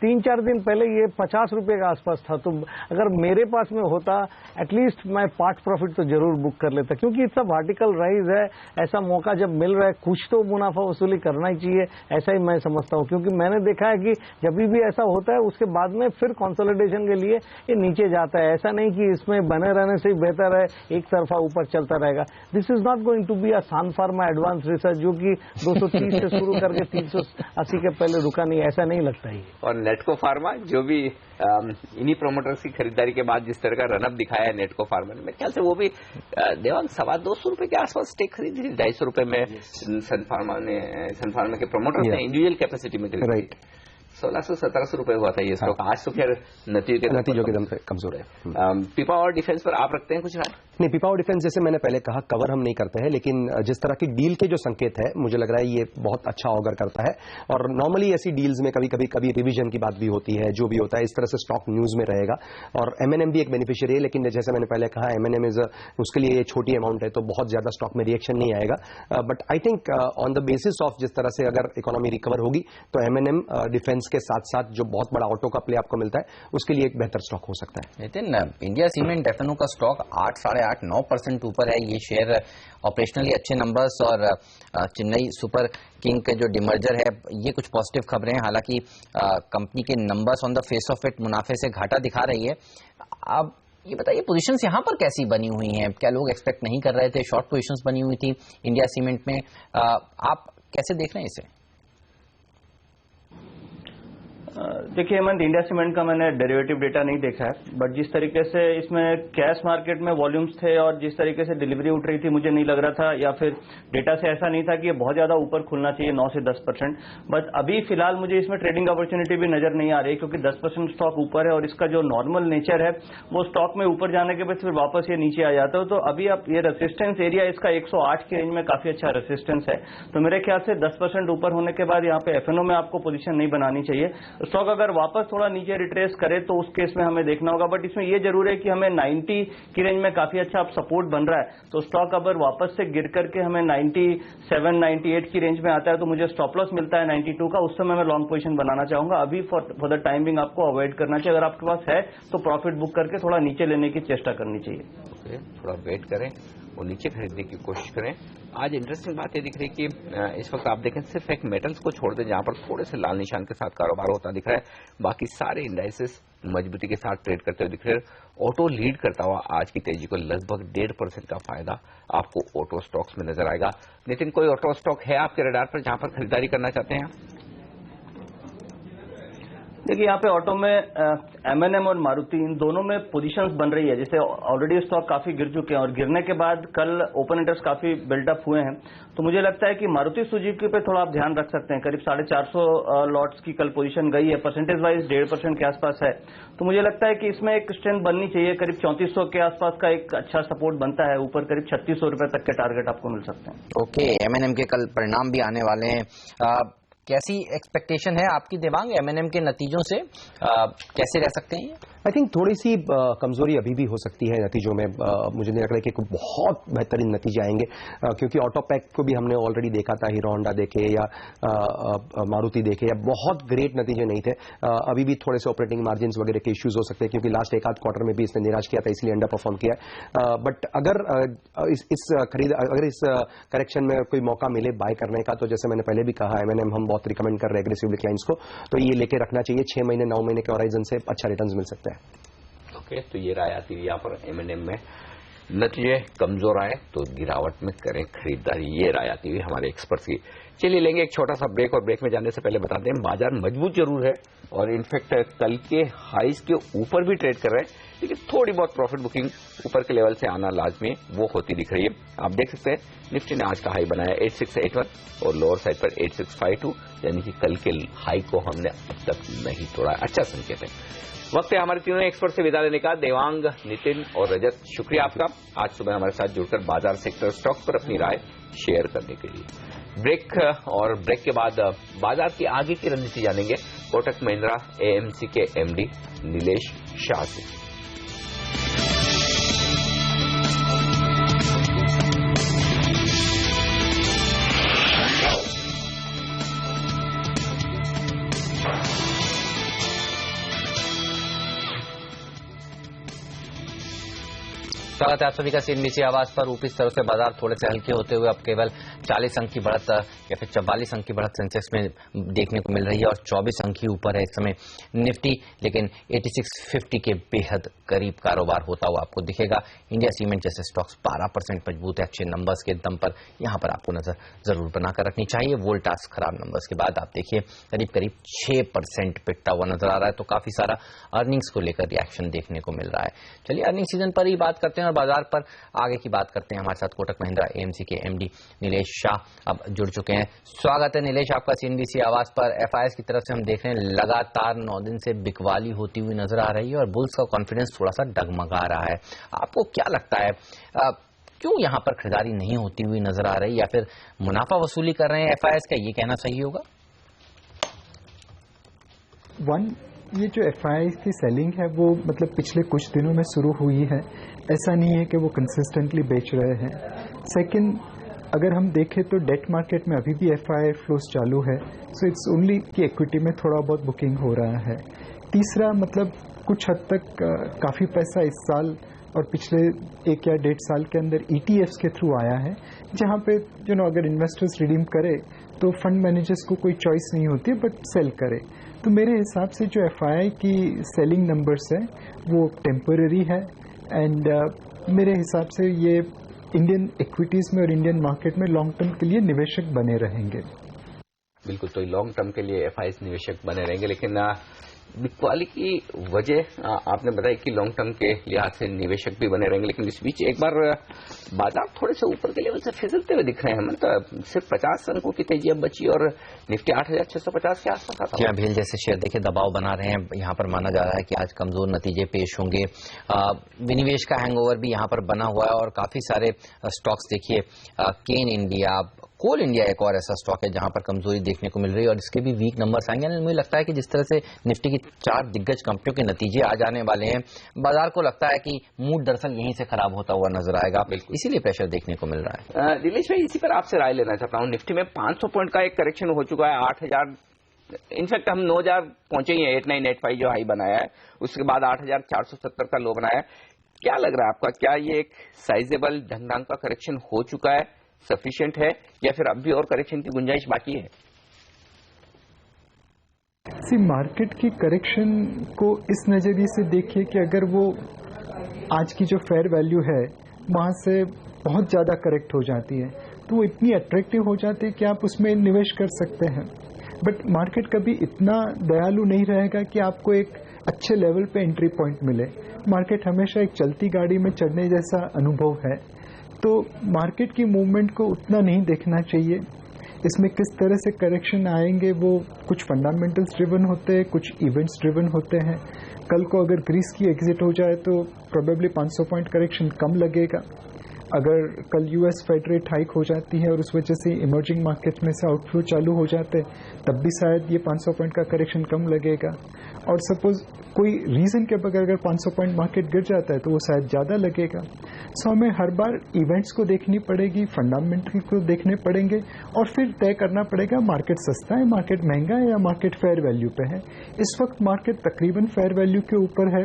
3-4 दिन पहले ये 50 रुपए के आसपास था। तो अगर मेरे पास में होता, एटलीस्ट मैं पार्ट प्रॉफिट तो जरूर बुक कर लेता, क्योंकि इतना वर्टिकल राइज है। ऐसा मौका जब मिल रहा है, कुछ तो मुनाफा वसूली करना ही चाहिए, ऐसा ही मैं समझता हूं। क्योंकि मैंने देखा है कि जब भी ऐसा होता है उसके बाद में फिर कंसोलिडेशन के लिए ये नीचे जाता है। ऐसा नहीं कि इसमें बने रहने से ही बेहतर है एक तरफा ऊपर चलता रहेगा। This is not going to be a Sun Pharma advance research जो कि 230 से शुरू करके 380 के पहले रुका नहीं, ऐसा नहीं लगता ही। और नेटको फार्मा जो भी इन्हीं प्रोमोटर्स की खरीदारी के बाद जिस तरह का रनअप दिखाया है नेटको फार्मा ने, मेरे ख्याल से वो भी देवांग 225 रुपए के आसपास स्टेक खरीदी थी। 250 रुपए में सन फार्मा के प्रोमोटर्स ने इंडिविजुअल कैपेसिटी में खरीदी। राइट, 1600-1700 रुपए हुआ था ये स्टॉक। आज तो खैर नतीजों के दम पे कमजोर है। पिपा और डिफेंस पर आप रखते हैं कुछ राय? नहीं, पिपा और डिफेंस जैसे मैंने पहले कहा कवर हम नहीं करते हैं, लेकिन जिस तरह की डील के जो संकेत है मुझे लग रहा है ये बहुत अच्छा ऑगर करता है। और नॉर्मली ऐसी डील्स में कभी रिवीजन की बात भी होती है, जो भी होता है इस तरह से स्टॉक न्यूज में रहेगा। और एमएनएम भी एक बेनिफिशियरी है, लेकिन जैसे मैंने पहले कहा एमएनएम इज उसके लिए ये छोटी अमाउंट है, तो बहुत ज्यादा स्टॉक में रिएक्शन नहीं आएगा। But I think on the basis of जिस तरह से अगर इकोनॉमी रिकवर होगी तो एमएनएम डिफेंस के साथ साथ जो बहुत बड़ा ऑटो का प्ले आपको मिलता है उसके लिए एक बेहतर स्टॉक हो सकता है। नितिन, इंडिया सीमेंट एफएनओ का स्टॉक 8-8.5-9% ऊपर है। ये शेयर ऑपरेशनली अच्छे नंबर्स और चेन्नई सुपर किंग के जो डिमर्जर है, ये कुछ पॉजिटिव खबरें हैं। हालांकि कंपनी के numbers on the face of it मुनाफे से घाटा दिखा रही है। अब ये बताइए पोजीशंस यहाँ पर कैसी बनी हुई हैं? क्या लोग एक्सपेक्ट नहीं कर रहे थे? शॉर्ट पोजीशंस बनी हुई थी इंडिया सीमेंट में, आप कैसे देख रहे हैं इसे? देखिए हेमंत, इंडिया सीमेंट का मैंने डेरिवेटिव डेटा नहीं देखा है, बट जिस तरीके से इसमें कैश मार्केट में वॉल्यूम्स थे और जिस तरीके से डिलीवरी उठ रही थी, मुझे नहीं लग रहा था, या फिर डेटा से ऐसा नहीं था कि ये बहुत ज्यादा ऊपर खुलना चाहिए 9 से 10%। बट अभी फिलहाल मुझे इसमें ट्रेडिंग अपॉर्चुनिटी भी नजर नहीं आ रही, क्योंकि 10% स्टॉक ऊपर है और इसका जो नॉर्मल नेचर है वो स्टॉक में ऊपर जाने के बाद फिर वापस ये नीचे आ जाता है। तो अभी आप ये रेसिस्टेंस एरिया इसका 108 की रेंज में काफी अच्छा रेसिस्टेंस है। तो मेरे ख्याल से 10% ऊपर होने के बाद यहाँ पे एफएनओ में आपको पोजीशन नहीं बनानी चाहिए। स्टॉक अगर वापस थोड़ा नीचे रिट्रेस करे तो उस केस में हमें देखना होगा, बट इसमें ये जरूर है कि हमें 90 की रेंज में काफी अच्छा आप सपोर्ट बन रहा है। तो स्टॉक अगर वापस से गिर करके हमें 97, 98 की रेंज में आता है तो मुझे स्टॉप लॉस मिलता है 92 का, उस समय मैं लॉन्ग पोजीशन बनाना चाहूंगा। अभी फॉर द टाइमिंग आपको अवॉइड करना चाहिए। अगर आपके पास है तो प्रॉफिट बुक करके थोड़ा नीचे लेने की चेष्टा करनी चाहिए। थोड़ा वेट करें और नीचे खरीदने की कोशिश करें। आज इंटरेस्टिंग बात ये दिख रही है कि इस वक्त आप देखें सिर्फ एक मेटल्स को छोड़ दें जहां पर थोड़े से लाल निशान के साथ कारोबार होता दिख रहा है, बाकी सारे इंडाइसेस मजबूती के साथ ट्रेड करते हुए दिख रहे हैं। ऑटो लीड करता हुआ आज की तेजी को लगभग 1.5% का फायदा आपको ऑटो स्टॉक्स में नजर आएगा। नितिन, कोई ऑटो स्टॉक है आपके रडार पर जहां पर खरीदारी करना चाहते हैं? देखिए यहाँ पे ऑटो में एमएनएम और मारुति इन दोनों में पोजीशंस बन रही है। जैसे ऑलरेडी स्टॉक काफी गिर चुके हैं और गिरने के बाद कल ओपन इंटरेस्ट काफी बिल्डअप हुए हैं। तो मुझे लगता है कि मारुति सुजुकी पे थोड़ा आप ध्यान रख सकते हैं। करीब 450 लॉट्स की कल पोजीशन गई है, परसेंटेज वाइज 1.5% के आसपास है। तो मुझे लगता है कि इसमें एक स्ट्रेंथ बननी चाहिए। करीब 3400 के आसपास का एक अच्छा सपोर्ट बनता है, ऊपर करीब 3600 रुपए तक के टारगेट आपको मिल सकते हैं। ओके, एमएनएम के कल परिणाम भी आने वाले हैं, कैसी एक्सपेक्टेशन है आपकी देवांग एमएनएम के नतीजों से? कैसे रह सकते हैं? आई थिंक थोड़ी सी कमजोरी अभी भी हो सकती है नतीजों में। मुझे नहीं लग रहा है कि बहुत बेहतरीन नतीजे आएंगे, क्योंकि ऑटोपैक को भी हमने ऑलरेडी देखा था, हीरो होंडा देखे या मारुति देखे, या बहुत ग्रेट नतीजे नहीं थे। अभी भी थोड़े से ऑपरेटिंग मार्जिन वगैरह के इश्यूज हो सकते हैं, क्योंकि लास्ट एक आध क्वार्टर में भी इसने निराश किया था, इसलिए अंडर परफॉर्म किया। बट अगर इस करेक्शन में कोई मौका मिले बाय करने का, तो जैसे मैंने पहले भी कहा, एमएनएम हम बहुत रिकमेंड कर रहे हैं एग्रेसिवली क्लाइंट्स को, तो ये लेके रखना चाहिए। 6 महीने 9 महीने के होराइजन से अच्छा रिटर्न्स मिल सकता है। ओके, तो ये राय आती है यहाँ पर एमएनएम में नतीजे कमजोर आए तो गिरावट में करें खरीदारी, ये राय आती हुई हमारे एक्सपर्ट्स की। चलिए लेंगे एक छोटा सा ब्रेक, और ब्रेक में जाने से पहले बता दें बाजार मजबूत जरूर है और इनफैक्ट कल के हाईज के ऊपर भी ट्रेड कर रहे हैं, लेकिन थोड़ी बहुत प्रॉफिट बुकिंग ऊपर के लेवल से आना लाजमी वो होती दिख रही है। आप देख सकते हैं निफ्टी ने आज का हाई बनाया 8681 और लोअर साइड पर 8652, यानी कि कल के हाई को हमने अब तक नहीं तोड़ा। अच्छा संकेत है। वक्त है हमारे तीनों एक्सपर्ट से विदा लेने का। देवांग, नितिन और रजत, शुक्रिया आपका आज सुबह हमारे साथ जुड़कर बाजार सेक्टर स्टॉक पर अपनी राय शेयर करने के लिए। ब्रेक, और ब्रेक के बाद बाजार की आगे की रणनीति जानेंगे कोटक महिंद्रा एएमसी के एमडी नीलेश शाह से। स्वागत है आप सभी का सीएनबीसी आवाज पर। ऊपरी स्तरों से बाजार थोड़े से हल्के होते हुए अब केवल 40 अंक की बढ़त या फिर 44 अंक की बढ़त सेंसेक्स में देखने को मिल रही है और 24 अंक ही ऊपर है इस समय निफ्टी, लेकिन 8650 के बेहद करीब कारोबार होता हुआ आपको दिखेगा। इंडिया सीमेंट जैसे स्टॉक्स 12% मजबूत है अच्छे नंबर्स के दम पर, यहां पर आपको नजर जरूर बनाकर रखनी चाहिए। वोल्टास खराब नंबर्स के बाद आप देखिए करीब करीब 6% पिटता हुआ नजर आ रहा है, तो काफी सारा अर्निंग्स को लेकर रिएक्शन देखने को मिल रहा है। चलिए अर्निंग सीजन पर ही बात करते हैं और बाजार पर आगे की बात करते हैं। हमारे साथ कोटक महिंद्रा एएमसी के एमडी नीलेश शाह अब जुड़ चुके हैं। स्वागत है नीलेश आपका सीएनबीसी आवाज पर। एफआईएस की तरफ से हम देख रहे हैं लगातार 9 दिन से बिकवाली होती हुई नजर आ रही है और बुल्स का कॉन्फिडेंस थोड़ा सा डगमगा रहा है। आपको क्या लगता है क्यों यहां पर खरीदारी नहीं होती हुई नजर आ रही, या फिर मुनाफा वसूली कर रहे हैं एफआईएस का, ये कहना सही होगा? ये जो एफआईआई की सेलिंग है वो मतलब पिछले कुछ दिनों में शुरू हुई है, ऐसा नहीं है कि वो कंसिस्टेंटली बेच रहे हैं। सेकंड, अगर हम देखें तो डेट मार्केट में अभी भी एफआईआई फ्लोस चालू है, सो इट्स ओनली कि इक्विटी में थोड़ा बहुत बुकिंग हो रहा है। तीसरा, मतलब कुछ हद तक काफ़ी पैसा इस साल और पिछले 1 या 1.5 साल के अंदर ETFs के थ्रू आया है, जहाँ पे अगर इन्वेस्टर्स रिडीम करे तो फंड मैनेजर्स को कोई चॉइस नहीं होती बट सेल करे। तो मेरे हिसाब से जो एफआईआई की सेलिंग नंबर्स है वो टेम्पररी है, एंड मेरे हिसाब से ये इंडियन इक्विटीज़ में और इंडियन मार्केट में लॉन्ग टर्म के लिए निवेशक बने रहेंगे। बिल्कुल, तो लॉन्ग टर्म के लिए एफआईएस निवेशक बने रहेंगे, लेकिन बिकवाली की वजह आपने बताया कि लॉन्ग टर्म के लिहाज से निवेशक भी बने रहेंगे, लेकिन इस बीच एक बार बाजार थोड़े से ऊपर के लेवल से फिसलते हुए दिख रहे हैं। मतलब सिर्फ 50 अंकों की तेजी अब बची और निफ्टी 8,650 के आसपास आता है। भेल जैसे शेयर देखिए दबाव बना रहे हैं, यहाँ पर माना जा रहा है कि आज कमजोर नतीजे पेश होंगे। विनिवेश का हैंगओवर भी यहाँ पर बना हुआ है और काफी सारे स्टॉक्स देखिए, केन इंडिया, कोल इंडिया एक और ऐसा स्टॉक है जहां पर कमजोरी देखने को मिल रही है और इसके भी वीक नंबर्स आएंगे। मुझे लगता है कि जिस तरह से निफ्टी की 4 दिग्गज कंपनियों के नतीजे आ जाने वाले हैं, बाजार को लगता है कि मूड दरअसल यहीं से खराब होता हुआ नजर आएगा, इसीलिए प्रेशर देखने को मिल रहा है। दिनेश भाई, इसी पर आपसे राय लेना चाहता हूँ। निफ्टी में 500 पॉइंट का एक करेक्शन हो चुका है, 8,000, इनफैक्ट हम 9,000 पहुंचे ही हैं, 8985 जो हाई बनाया है, उसके बाद 8,470 का लो बनाया है। क्या लग रहा है आपका, क्या ये एक साइजेबल ढंग का करेक्शन हो चुका है, सफिशिएंट है, या फिर अब भी और करेक्शन की गुंजाइश बाकी है? मार्केट की करेक्शन को इस नजरिए से देखिए कि अगर वो आज की जो फेयर वैल्यू है वहां से बहुत ज्यादा करेक्ट हो जाती है तो वो इतनी अट्रैक्टिव हो जाती है कि आप उसमें निवेश कर सकते हैं। बट मार्केट कभी इतना दयालु नहीं रहेगा कि आपको एक अच्छे लेवल पे एंट्री पॉइंट मिले। मार्केट हमेशा एक चलती गाड़ी में चढ़ने जैसा अनुभव है, तो मार्केट की मूवमेंट को उतना नहीं देखना चाहिए। इसमें किस तरह से करेक्शन आएंगे वो कुछ फंडामेंटल्स ड्रिवन होते हैं, कुछ इवेंट्स ड्रिवन होते हैं। कल को अगर ग्रीस की एग्जिट हो जाए तो प्रोबेबली 500 पॉइंट करेक्शन कम लगेगा। अगर कल यूएस फेड रेट हाइक हो जाती है और उस वजह से इमर्जिंग मार्केट में से आउटफ्लो चालू हो जाते हैं तब भी शायद ये 500 पॉइंट का करेक्शन कम लगेगा। और सपोज कोई रीजन के बगैर अगर 500 पॉइंट मार्केट गिर जाता है तो वो शायद ज्यादा लगेगा। सो हमें हर बार इवेंट्स को देखनी पड़ेगी, फंडामेंटल को देखने पड़ेंगे और फिर तय करना पड़ेगा मार्केट सस्ता है, मार्केट महंगा है या मार्केट फेयर वैल्यू पे है। इस वक्त मार्केट तकरीबन फेयर वैल्यू के ऊपर है।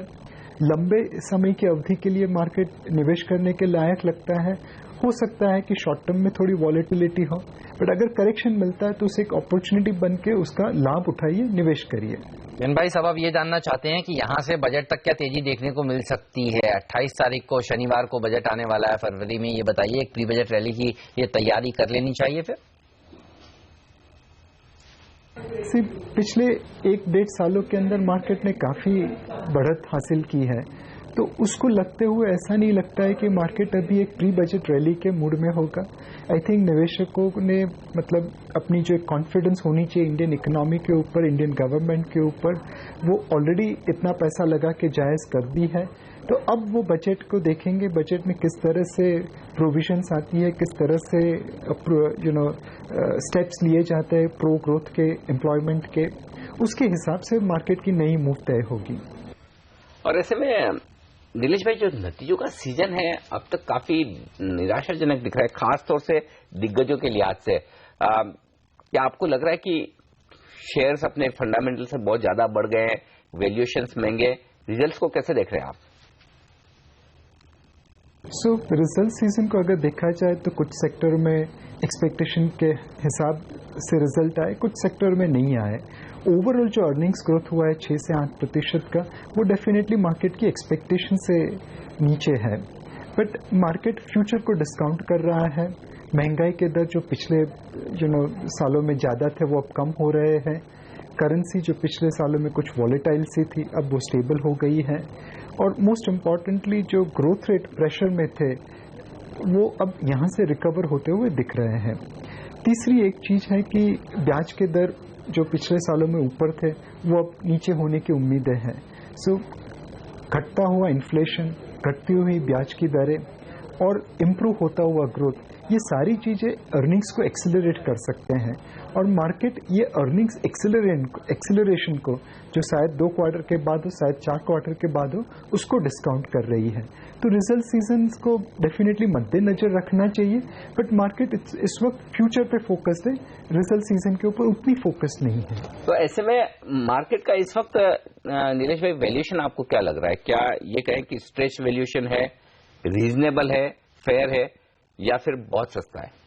लंबे समय की अवधि के लिए मार्केट निवेश करने के लायक लगता है। हो सकता है कि शॉर्ट टर्म में थोड़ी वॉलेटिलिटी हो, बट अगर करेक्शन मिलता है तो उसे एक अपॉर्चुनिटी बन के उसका लाभ उठाइए, निवेश करिए। भाई साहब, अब ये जानना चाहते हैं कि यहाँ से बजट तक क्या तेजी देखने को मिल सकती है? 28 तारीख को शनिवार को बजट आने वाला है फरवरी में, ये बताइए एक प्री बजट रैली की ये तैयारी कर लेनी चाहिए फिर? पिछले 1-1.5 सालों के अंदर मार्केट ने काफी बढ़त हासिल की है, तो उसको लगते हुए ऐसा नहीं लगता है कि मार्केट अभी एक प्री बजट रैली के मूड में होगा। आई थिंक निवेशकों ने मतलब अपनी जो कॉन्फिडेंस होनी चाहिए इंडियन इकोनॉमी के ऊपर, इंडियन गवर्नमेंट के ऊपर, वो ऑलरेडी इतना पैसा लगा के जायज कर दी है। तो अब वो बजट को देखेंगे, बजट में किस तरह से प्रोविजंस आती है, किस तरह से स्टेप्स लिए जाते हैं प्रो ग्रोथ के, एम्प्लॉयमेंट के, उसके हिसाब से मार्केट की नई मूव तय होगी। और ऐसे में नीलेश भाई, जो नतीजों का सीजन है अब तक काफी निराशाजनक दिख रहा है, खासतौर से दिग्गजों के लिहाज से। क्या आपको लग रहा है कि शेयर्स अपने फंडामेंटल से बहुत ज्यादा बढ़ गए हैं, वैल्यूएशंस महंगे, रिजल्ट्स को कैसे देख रहे हैं आप? रिजल्ट सीजन को अगर देखा जाए तो कुछ सेक्टर में एक्सपेक्टेशन के हिसाब से रिजल्ट आए, कुछ सेक्टर में नहीं आए। ओवरऑल जो अर्निंग्स ग्रोथ हुआ है 6 से 8% का, वो डेफिनेटली मार्केट की एक्सपेक्टेशन से नीचे है। बट मार्केट फ्यूचर को डिस्काउंट कर रहा है। महंगाई के दर जो पिछले सालों में ज्यादा थे वो अब कम हो रहे हैं। करेंसी जो पिछले सालों में कुछ वॉलेटाइल सी थी अब वो स्टेबल हो गई है। और मोस्ट इम्पॉर्टेंटली जो ग्रोथ रेट प्रेशर में थे वो अब यहाँ से रिकवर होते हुए दिख रहे हैं। तीसरी एक चीज है कि ब्याज के दर जो पिछले सालों में ऊपर थे वो अब नीचे होने की उम्मीदें हैं। घटता हुआ इन्फ्लेशन, घटती हुई ब्याज की दरें और इम्प्रूव होता हुआ ग्रोथ, ये सारी चीजें अर्निंग्स को एक्सेलरेट कर सकते हैं। और मार्केट ये अर्निंग्स एक्सेलरेशन को जो शायद 2 क्वार्टर के बाद हो, शायद 4 क्वार्टर के बाद हो, उसको डिस्काउंट कर रही है। तो रिजल्ट सीजन को डेफिनेटली मद्देनजर रखना चाहिए, बट मार्केट इस वक्त फ्यूचर पे फोकस्ड है, रिजल्ट सीजन के ऊपर उतनी फोकस नहीं है। तो ऐसे में मार्केट का इस वक्त नीलेश भाई वैल्यूएशन आपको क्या लग रहा है? क्या ये कहें कि स्ट्रेच वैल्यूएशन है, रीजनेबल है, फेयर है, या फिर बहुत सस्ता है?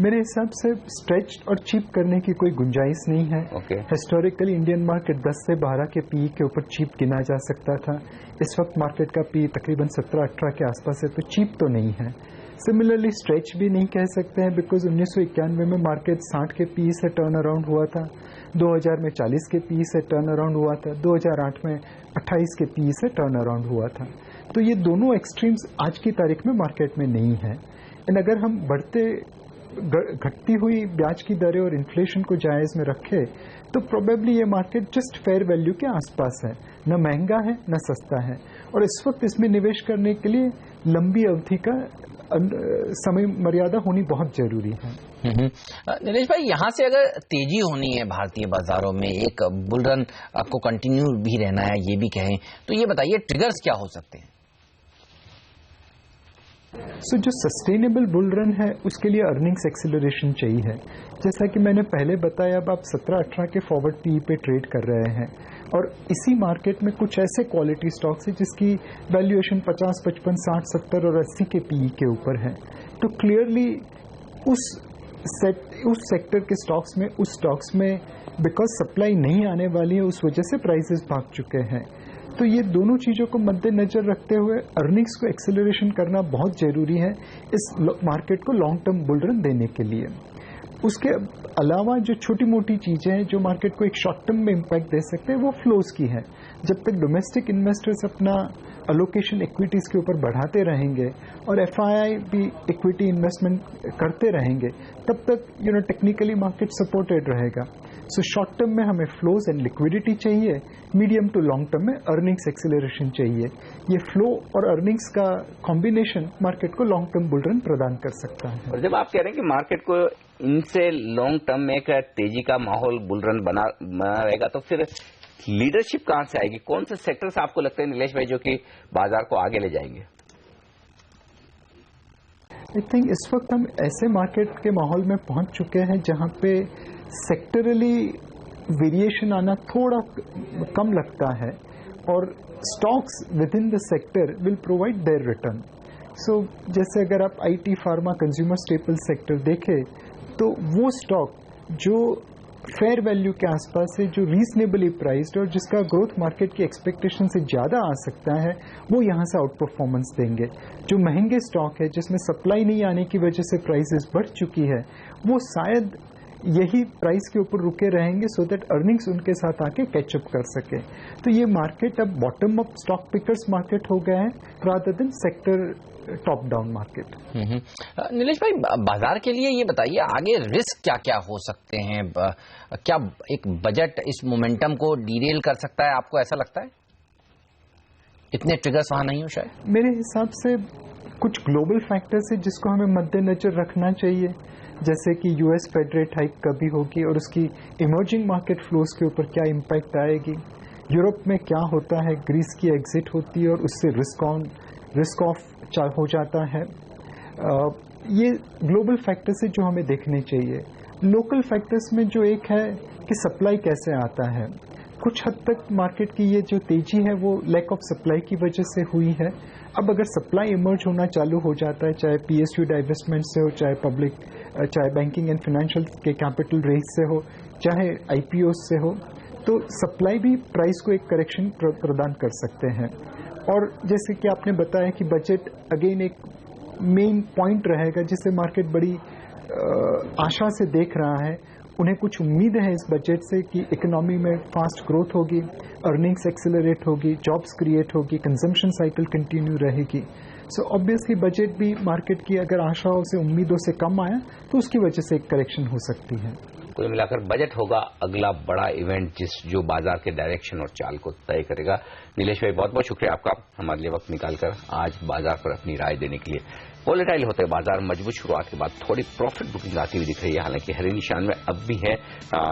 मेरे हिसाब से स्ट्रेच और चीप करने की कोई गुंजाइश नहीं है। हिस्टोरिकली इंडियन मार्केट 10 से 12 के पी के ऊपर चीप गिना जा सकता था। इस वक्त मार्केट का पी तकरीबन 17-18 के आसपास है, तो चीप तो नहीं है। सिमिलरली स्ट्रेच भी नहीं कह सकते हैं बिकॉज 1991 में मार्केट 60 के पी से टर्न अराउंड हुआ था, 2000 में 40 के पी से टर्न अराउंड हुआ था, 2008 में 28 के पी से टर्न अराउंड हुआ था। तो ये दोनों एक्सट्रीम्स आज की तारीख में मार्केट में नहीं है। एंड अगर हम घटती हुई ब्याज की दरें और इन्फ्लेशन को जायज में रखें तो प्रोबेबली ये मार्केट जस्ट फेयर वैल्यू के आसपास है, न महंगा है न सस्ता है। और इस वक्त इसमें निवेश करने के लिए लंबी अवधि का समय मर्यादा होनी बहुत जरूरी है। नीलेश भाई, यहाँ से अगर तेजी होनी है भारतीय बाजारों में, एक बुल रन को कंटिन्यू भी रहना है ये भी कहें, तो ये बताइए ट्रिगर्स क्या हो सकते हैं? जो सस्टेनेबल बुल रन है उसके लिए अर्निंग्स एक्सेलरेशन चाहिए। जैसा कि मैंने पहले बताया, अब आप 17-18 के फॉरवर्ड पीई पे ट्रेड कर रहे हैं और इसी मार्केट में कुछ ऐसे क्वालिटी स्टॉक्स हैं जिसकी वैल्यूएशन 50, 55, 60, 70 और 80 के पीई के ऊपर है। तो क्लियरली उस सेक्टर के स्टॉक्स में बिकॉज सप्लाई नहीं आने वाली है, उस वजह से प्राइसेस भाग चुके हैं। तो ये दोनों चीजों को मद्देनजर रखते हुए अर्निंग्स को एक्सेलरेशन करना बहुत जरूरी है इस मार्केट को लॉन्ग टर्म बुल रन देने के लिए। उसके अलावा जो छोटी मोटी चीजें हैं जो मार्केट को एक शॉर्ट टर्म में इम्पैक्ट दे सकते हैं वो फ्लोज की है। जब तक डोमेस्टिक इन्वेस्टर्स अपना अलोकेशन इक्विटीज के ऊपर बढ़ाते रहेंगे और एफआईआई भी इक्विटी इन्वेस्टमेंट करते रहेंगे, तब तक टेक्निकली मार्केट सपोर्टेड रहेगा। सो शॉर्ट टर्म में हमें फ्लोज एंड लिक्विडिटी चाहिए, मीडियम टू लॉन्ग टर्म में अर्निंग्स एक्सेलरेशन चाहिए। ये फ्लो और अर्निंग्स का कॉम्बिनेशन मार्केट को लॉन्ग टर्म बुल रन प्रदान कर सकता है। और जब आप कह रहे हैं कि मार्केट को इनसे लॉन्ग टर्म में एक तेजी का माहौल बुल रन बना रहेगा, तो फिर लीडरशिप कहां से आएगी? कौन से सेक्टर्स आपको लगते हैं नीलेश भाई जो कि बाजार को आगे ले जाएंगे? आई थिंक इस वक्त हम ऐसे मार्केट के माहौल में पहुंच चुके हैं जहां पे सेक्टरली वेरिएशन आना थोड़ा कम लगता है और stocks within the sector will provide their return. So जैसे अगर आप IT, pharma, consumer staple sector देखें तो वो स्टॉक जो फेयर वैल्यू के आसपास है, जो रीजनेबली प्राइस्ड और जिसका ग्रोथ मार्केट की एक्सपेक्टेशन से ज्यादा आ सकता है, वो यहां से आउट परफॉर्मेंस देंगे। जो महंगे स्टॉक है जिसमें सप्लाई नहीं आने की वजह से प्राइसेस बढ़ चुकी है, वो शायद यही प्राइस के ऊपर रुके रहेंगे सो दैट अर्निंग्स उनके साथ आके कैचअप कर सके। तो ये मार्केट अब bottom up stock pickers market हो गया है rather than sector top down market. Nilesh भाई, बाजार के लिए ये बताइए आगे रिस्क क्या क्या हो सकते हैं? क्या एक बजट इस मोमेंटम को डीरेल कर सकता है? आपको ऐसा लगता है इतने ट्रिगर्स वहां नहीं हो? शायद मेरे हिसाब से कुछ ग्लोबल फैक्टर्स है जिसको हमें मद्देनजर रखना चाहिए, जैसे कि यूएस फेड रेट हाइक कभी होगी और उसकी इमर्जिंग मार्केट फ्लोज के ऊपर क्या इम्पैक्ट आएगी, यूरोप में क्या होता है, ग्रीस की एग्जिट होती है और उससे रिस्क ऑफ हो जाता है। ये ग्लोबल फैक्टर्स है जो हमें देखने चाहिए। लोकल फैक्टर्स में जो एक है कि सप्लाई कैसे आता है, कुछ हद तक मार्केट की ये जो तेजी है वो लैक ऑफ सप्लाई की वजह से हुई है। अब अगर सप्लाई इमर्ज होना चालू हो जाता है, चाहे पीएसयू डाइवेस्टमेंट से हो, चाहे बैंकिंग एंड फाइनेंशियल के कैपिटल रेज से हो, चाहे आईपीओ से हो, तो सप्लाई भी प्राइस को एक करेक्शन प्रदान कर सकते हैं। और जैसे कि आपने बताया कि बजट अगेन एक मेन पॉइंट रहेगा जिसे मार्केट बड़ी आशा से देख रहा है। उन्हें कुछ उम्मीद है इस बजट से कि इकोनॉमी में फास्ट ग्रोथ होगी, अर्निंग्स एक्सेलरेट होगी, जॉब्स क्रिएट होगी, कंजम्पशन साइकिल कंटिन्यू रहेगी। सो ऑब्वियसली बजट भी मार्केट की अगर आशाओं से, उम्मीदों से कम आया तो उसकी वजह से एक करेक्शन हो सकती है। कुल मिलाकर बजट होगा अगला बड़ा इवेंट जो बाजार के डायरेक्शन और चाल को तय करेगा। नीलेश भाई, बहुत बहुत शुक्रिया आपका हमारे लिए वक्त निकालकर आज बाजार पर अपनी राय देने के लिए। वोलेटाइल होते हैं बाजार, मजबूत शुरुआत के बाद थोड़ी प्रॉफिट बुकिंग आती हुई दिख रही है, हालांकि हरे निशान में अब भी है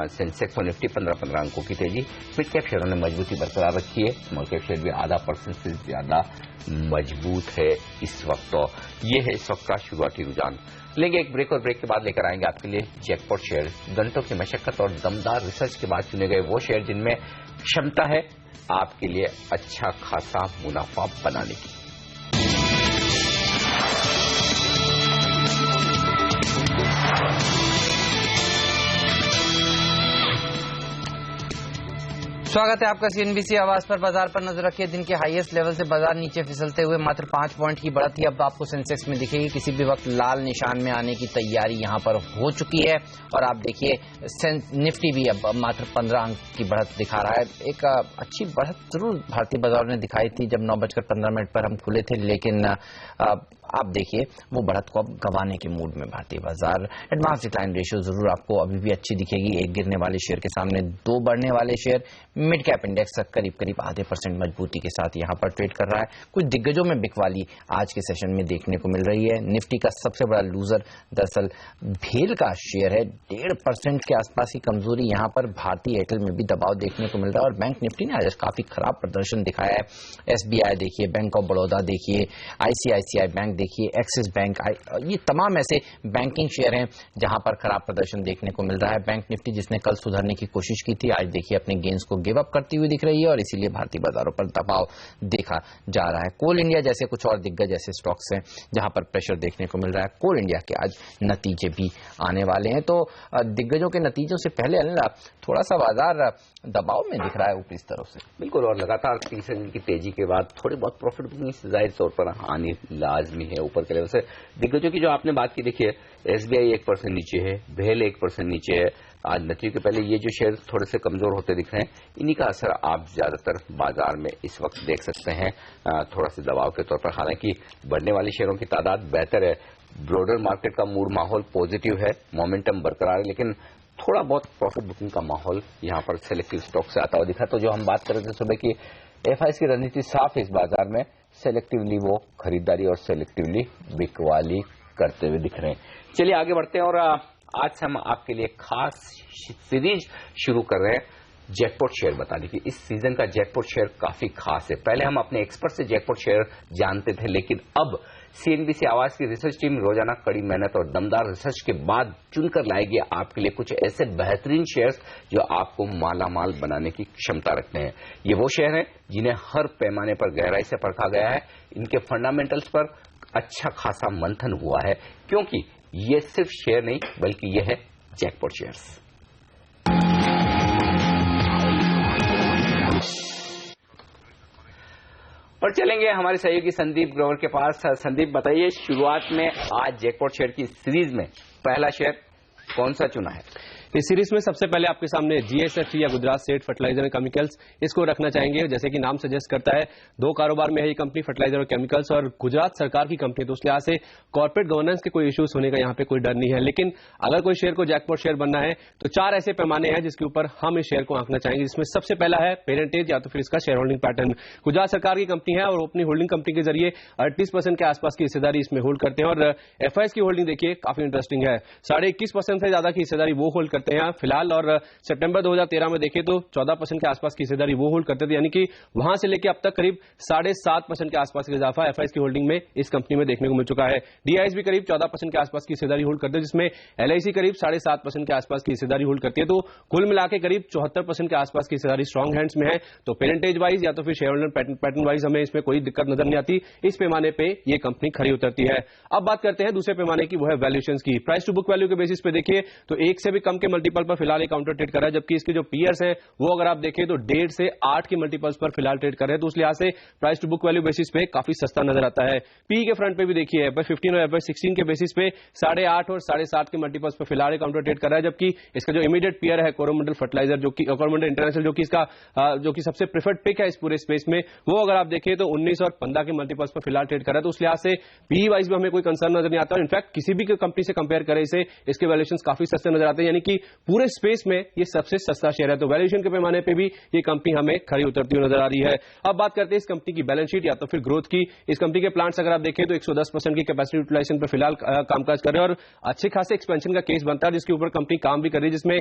सेंसेक्स और निफ्टी 15-15 अंकों की तेजी। मिड कैप शेयरों ने मजबूती बरकरार रखी है, स्मॉल कैप शेयर भी 0.5% से ज्यादा मजबूत है इस वक्त। तो ये है इस वक्त का शुरुआती रुझान। लेंगे एक ब्रेक और ब्रेक के बाद लेकर आएंगे आपके लिए जैकपॉट शेयर, घंटों की मशक्कत और दमदार रिसर्च के बाद चुने गए वो शेयर जिनमें क्षमता है आपके लिए अच्छा खासा मुनाफा बनाने की। स्वागत है आपका सीएनबीसी आवाज पर। बाजार पर नजर रखिए। दिन के हाईएस्ट लेवल से बाजार नीचे फिसलते हुए मात्र 5 पॉइंट की बढ़त ही अब आपको सेंसेक्स में दिखेगी। किसी भी वक्त लाल निशान में आने की तैयारी यहां पर हो चुकी है और आप देखिए निफ्टी भी अब मात्र 15 अंक की बढ़त दिखा रहा है। एक अच्छी बढ़त जरूर भारतीय बाजार ने दिखाई थी जब 9:15 पर हम खुले थे, लेकिन आप देखिए वो बढ़त को अब गंवाने के मूड में भारतीय बाजार। एडवांस डिक्लाइन रेशियो जरूर आपको अभी भी अच्छी दिखेगी। एक गिरने वाले शेयर के सामने 2 बढ़ने वाले शेयर। मिड कैप इंडेक्स करीब करीब 0.5% मजबूती के साथ यहां पर ट्रेड कर रहा है। कुछ दिग्गजों में बिकवाली आज के सेशन में देखने को मिल रही है। निफ्टी का सबसे बड़ा लूजर दरअसल भेल का शेयर है। 1.5% के आसपास की कमजोरी यहां पर भारतीय एयरटेल में भी दबाव देखने को मिल रहा है और बैंक निफ्टी ने आज काफी खराब प्रदर्शन दिखाया है। एसबीआई देखिए, बैंक ऑफ बड़ौदा देखिए, आईसीआईसीआई बैंक देखिए, एक्सिस बैंक, ये तमाम ऐसे बैंकिंग शेयर हैं जहां पर खराब प्रदर्शन देखने को मिल रहा है। बैंक निफ्टी जिसने कल सुधरने की कोशिश की थी, आज देखिए अपने गेंस को गिव अप करती हुई दिख रही है और इसीलिए भारतीय बाजारों पर दबाव देखा जा रहा है। कोल इंडिया जैसे कुछ और दिग्गज ऐसे स्टॉक्स हैं जहां पर प्रेशर देखने को मिल रहा है। कोल इंडिया के आज नतीजे भी आने वाले हैं, तो दिग्गजों के नतीजों से पहले थोड़ा सा बाजार दबाव में दिख रहा है ऊपरी स्तरों से। बिल्कुल, और लगातार तीसरे दिन की तेजी के बाद थोड़ी बहुत प्रॉफिट बुकिंग जाहिर तौर पर आनी लाजमी है ऊपर के लेवल से। दिग्गजों की जो आपने बात की, देखिए एसबीआई 1% नीचे है, भेल 1% नीचे है। आज नतीजे के पहले ये जो शेयर थोड़े से कमजोर होते दिख रहे हैं, इन्हीं का असर आप ज्यादातर बाजार में इस वक्त देख सकते हैं थोड़ा सा दबाव के तौर पर। हालांकि बढ़ने वाले शेयरों की तादाद बेहतर है, ब्रॉडर मार्केट का मूड माहौल पॉजिटिव है, मोमेंटम बरकरार है, लेकिन थोड़ा बहुत प्रॉफिट बुकिंग का माहौल यहां पर सेलेक्टिव स्टॉक से आता हुआ दिखा। तो जो हम बात कर रहे थे सुबह की, एफआईएस की रणनीति साफ है इस बाजार में। सेलेक्टिवली वो खरीदारी और सेलेक्टिवली बिकवाली करते हुए दिख रहे हैं। चलिए आगे बढ़ते हैं और आज हम आपके लिए खास सीरीज शुरू कर रहे हैं जैकपॉट शेयर बताने की। इस सीजन का जैकपॉट शेयर काफी खास है। पहले हम अपने एक्सपर्ट से जैकपॉट शेयर जानते थे, लेकिन अब सीएनबीसी आवाज की रिसर्च टीम रोजाना कड़ी मेहनत और दमदार रिसर्च के बाद चुनकर लाएगी आपके लिए कुछ ऐसे बेहतरीन शेयर्स जो आपको मालामाल बनाने की क्षमता रखते हैं। ये वो शेयर हैं जिन्हें हर पैमाने पर गहराई से परखा गया है। इनके फंडामेंटल्स पर अच्छा खासा मंथन हुआ है, क्योंकि ये सिर्फ शेयर नहीं बल्कि यह है जैकपॉट शेयर्स। और चलेंगे हमारे सहयोगी संदीप ग्रोवर के पास। संदीप बताइए, शुरुआत में आज जैकपॉट शेयर की सीरीज में पहला शेयर कौन सा चुना है? इस सीरीज में सबसे पहले आपके सामने जीएसएफसी या Gujarat state fertiliser and chemicals, इसको रखना चाहेंगे। जैसे कि नाम सजेस्ट करता है, 2 कारोबार में है ये कंपनी, फर्टिलाइजर और केमिकल्स, और गुजरात सरकार की कंपनी, तो उस लिहाज से कॉर्पोरेट गवर्नेंस के कोई इश्यूज होने का यहाँ पे कोई डर नहीं है। लेकिन अगर कोई शेयर को जैकपॉट शेयर बनना है तो 4 ऐसे पैमाने हैं जिसके ऊपर हम इस शेयर को आंकना चाहेंगे, जिसमें सबसे पहला है पेरेंटेज या तो फिर इसका शेयर होल्डिंग पैटर्न। गुजरात सरकार की कंपनी है और अपनी होल्डिंग कंपनी के जरिए 38% के आसपास की हिस्सेदारी इसमें होल्ड करते हैं। और एफआईएस की होल्डिंग देखिए काफी इंटरेस्टिंग है, 21.5% से ज्यादा की हिस्सेदारी वो होल्ड करते हैं फिलहाल। और सितंबर 2013 में देखें तो 14% के आसपास की हिस्सेदारी वो होल्ड करते थे, यानी कि वहां से लेकर अब तक करीब 7.5% के आसपास का इजाफा एफआईएस की होल्डिंग में इस कंपनी में देखने को मिल चुका है। डीआईएस भी करीब 14% के आसपास की हिस्सेदारी होल्ड करते हैं, जिसमें एलआईसी करीब 7.5% के आसपास की हिस्सेदारी होल्ड करती है। तो कुल मिलाकर करीब 74% के आसपास की हिस्सेदारी स्ट्रॉन्ग हैंड्स में है। तो पेरेंटेज वाइज या तो फिर शेयर होल्डर पैटर्न वाइज हमें इसमें कोई दिक्कत नजर नहीं आती। इस पैमाने पे ये कंपनी खरी उतरती है। अब बात करते हैं दूसरे पैमाने की, वो है वैल्यूएशन की। प्राइस टू बुक वैल्यू के बेसिस पे देखिए तो 1 से भी कम के मल्टीपल पर फिलहाल एक काउंटर ट्रेड कर रहा है, जबकि इसके जो पीयर्स हैं वो अगर आप देखें तो 1.5 से 8 के मल्टीपल्स पर फिलहाल ट्रेड कर रहे हैं। तो उस लिहाज से price to book value basis पे काफी सस्ता नजर आता है। पी के फ्रंट पे भी देखिए FY15 और FY16 के बेसिस पे 8.5 और 7.5 के मल्टीपल्स पर फिलहाल एक काउंटर ट्रेड कर रहा है, जबकि इसका जो इमीडिएट पीयर है कोरोमंडल फर्टिलाइजर, जो कि कोरोमंडल इंटरनेशनल, जो कि इसका जो कि सबसे प्रेफर्ड पिक है इस पूरे स्पेस में, वो अगर आप देखें तो 19 और 15 के मल्टीपल्स पर फिलहाल ट्रेड कर रहा है। तो उस लिहाज से पी वाइज भी हमें कोई कंसर्न नजर नहीं आता। इनफैक्ट किसी भी कंपनी से कंपेयर करें इसे, इसके वैल्यूएशन काफी सस्ते नजर आते हैं, यानी कि पूरे स्पेस में ये सबसे सस्ता शेयर है। तो वैल्यूएशन के पैमाने पे भी ये कंपनी हमें खरी उतरती हुई नजर आ रही है। अब बात करते हैं इस कंपनी की बैलेंस शीट या तो फिर ग्रोथ की। इस कंपनी के प्लांट्स अगर आप देखें तो 110% की कैपेसिटी यूटिलाइजेशन पर फिलहाल कामकाज कर रहे हैं और अच्छे खासे एक्सपेंशन का केस बनता है, जिसके ऊपर कंपनी काम भी कर रही है, जिसमें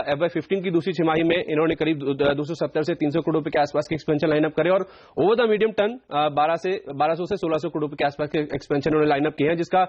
FY15 की दूसरी छमाही में इन्होंने करीब 270 से 300 करोड़ रुपए के आसपास के एक्सपेंशन लाइनअप करे और ओवर द मीडियम टर्म 1200 से 1600 करोड़ रुपए के आसपास के एक्सपेंशन उन्होंने लाइनअप किए हैं, जिसका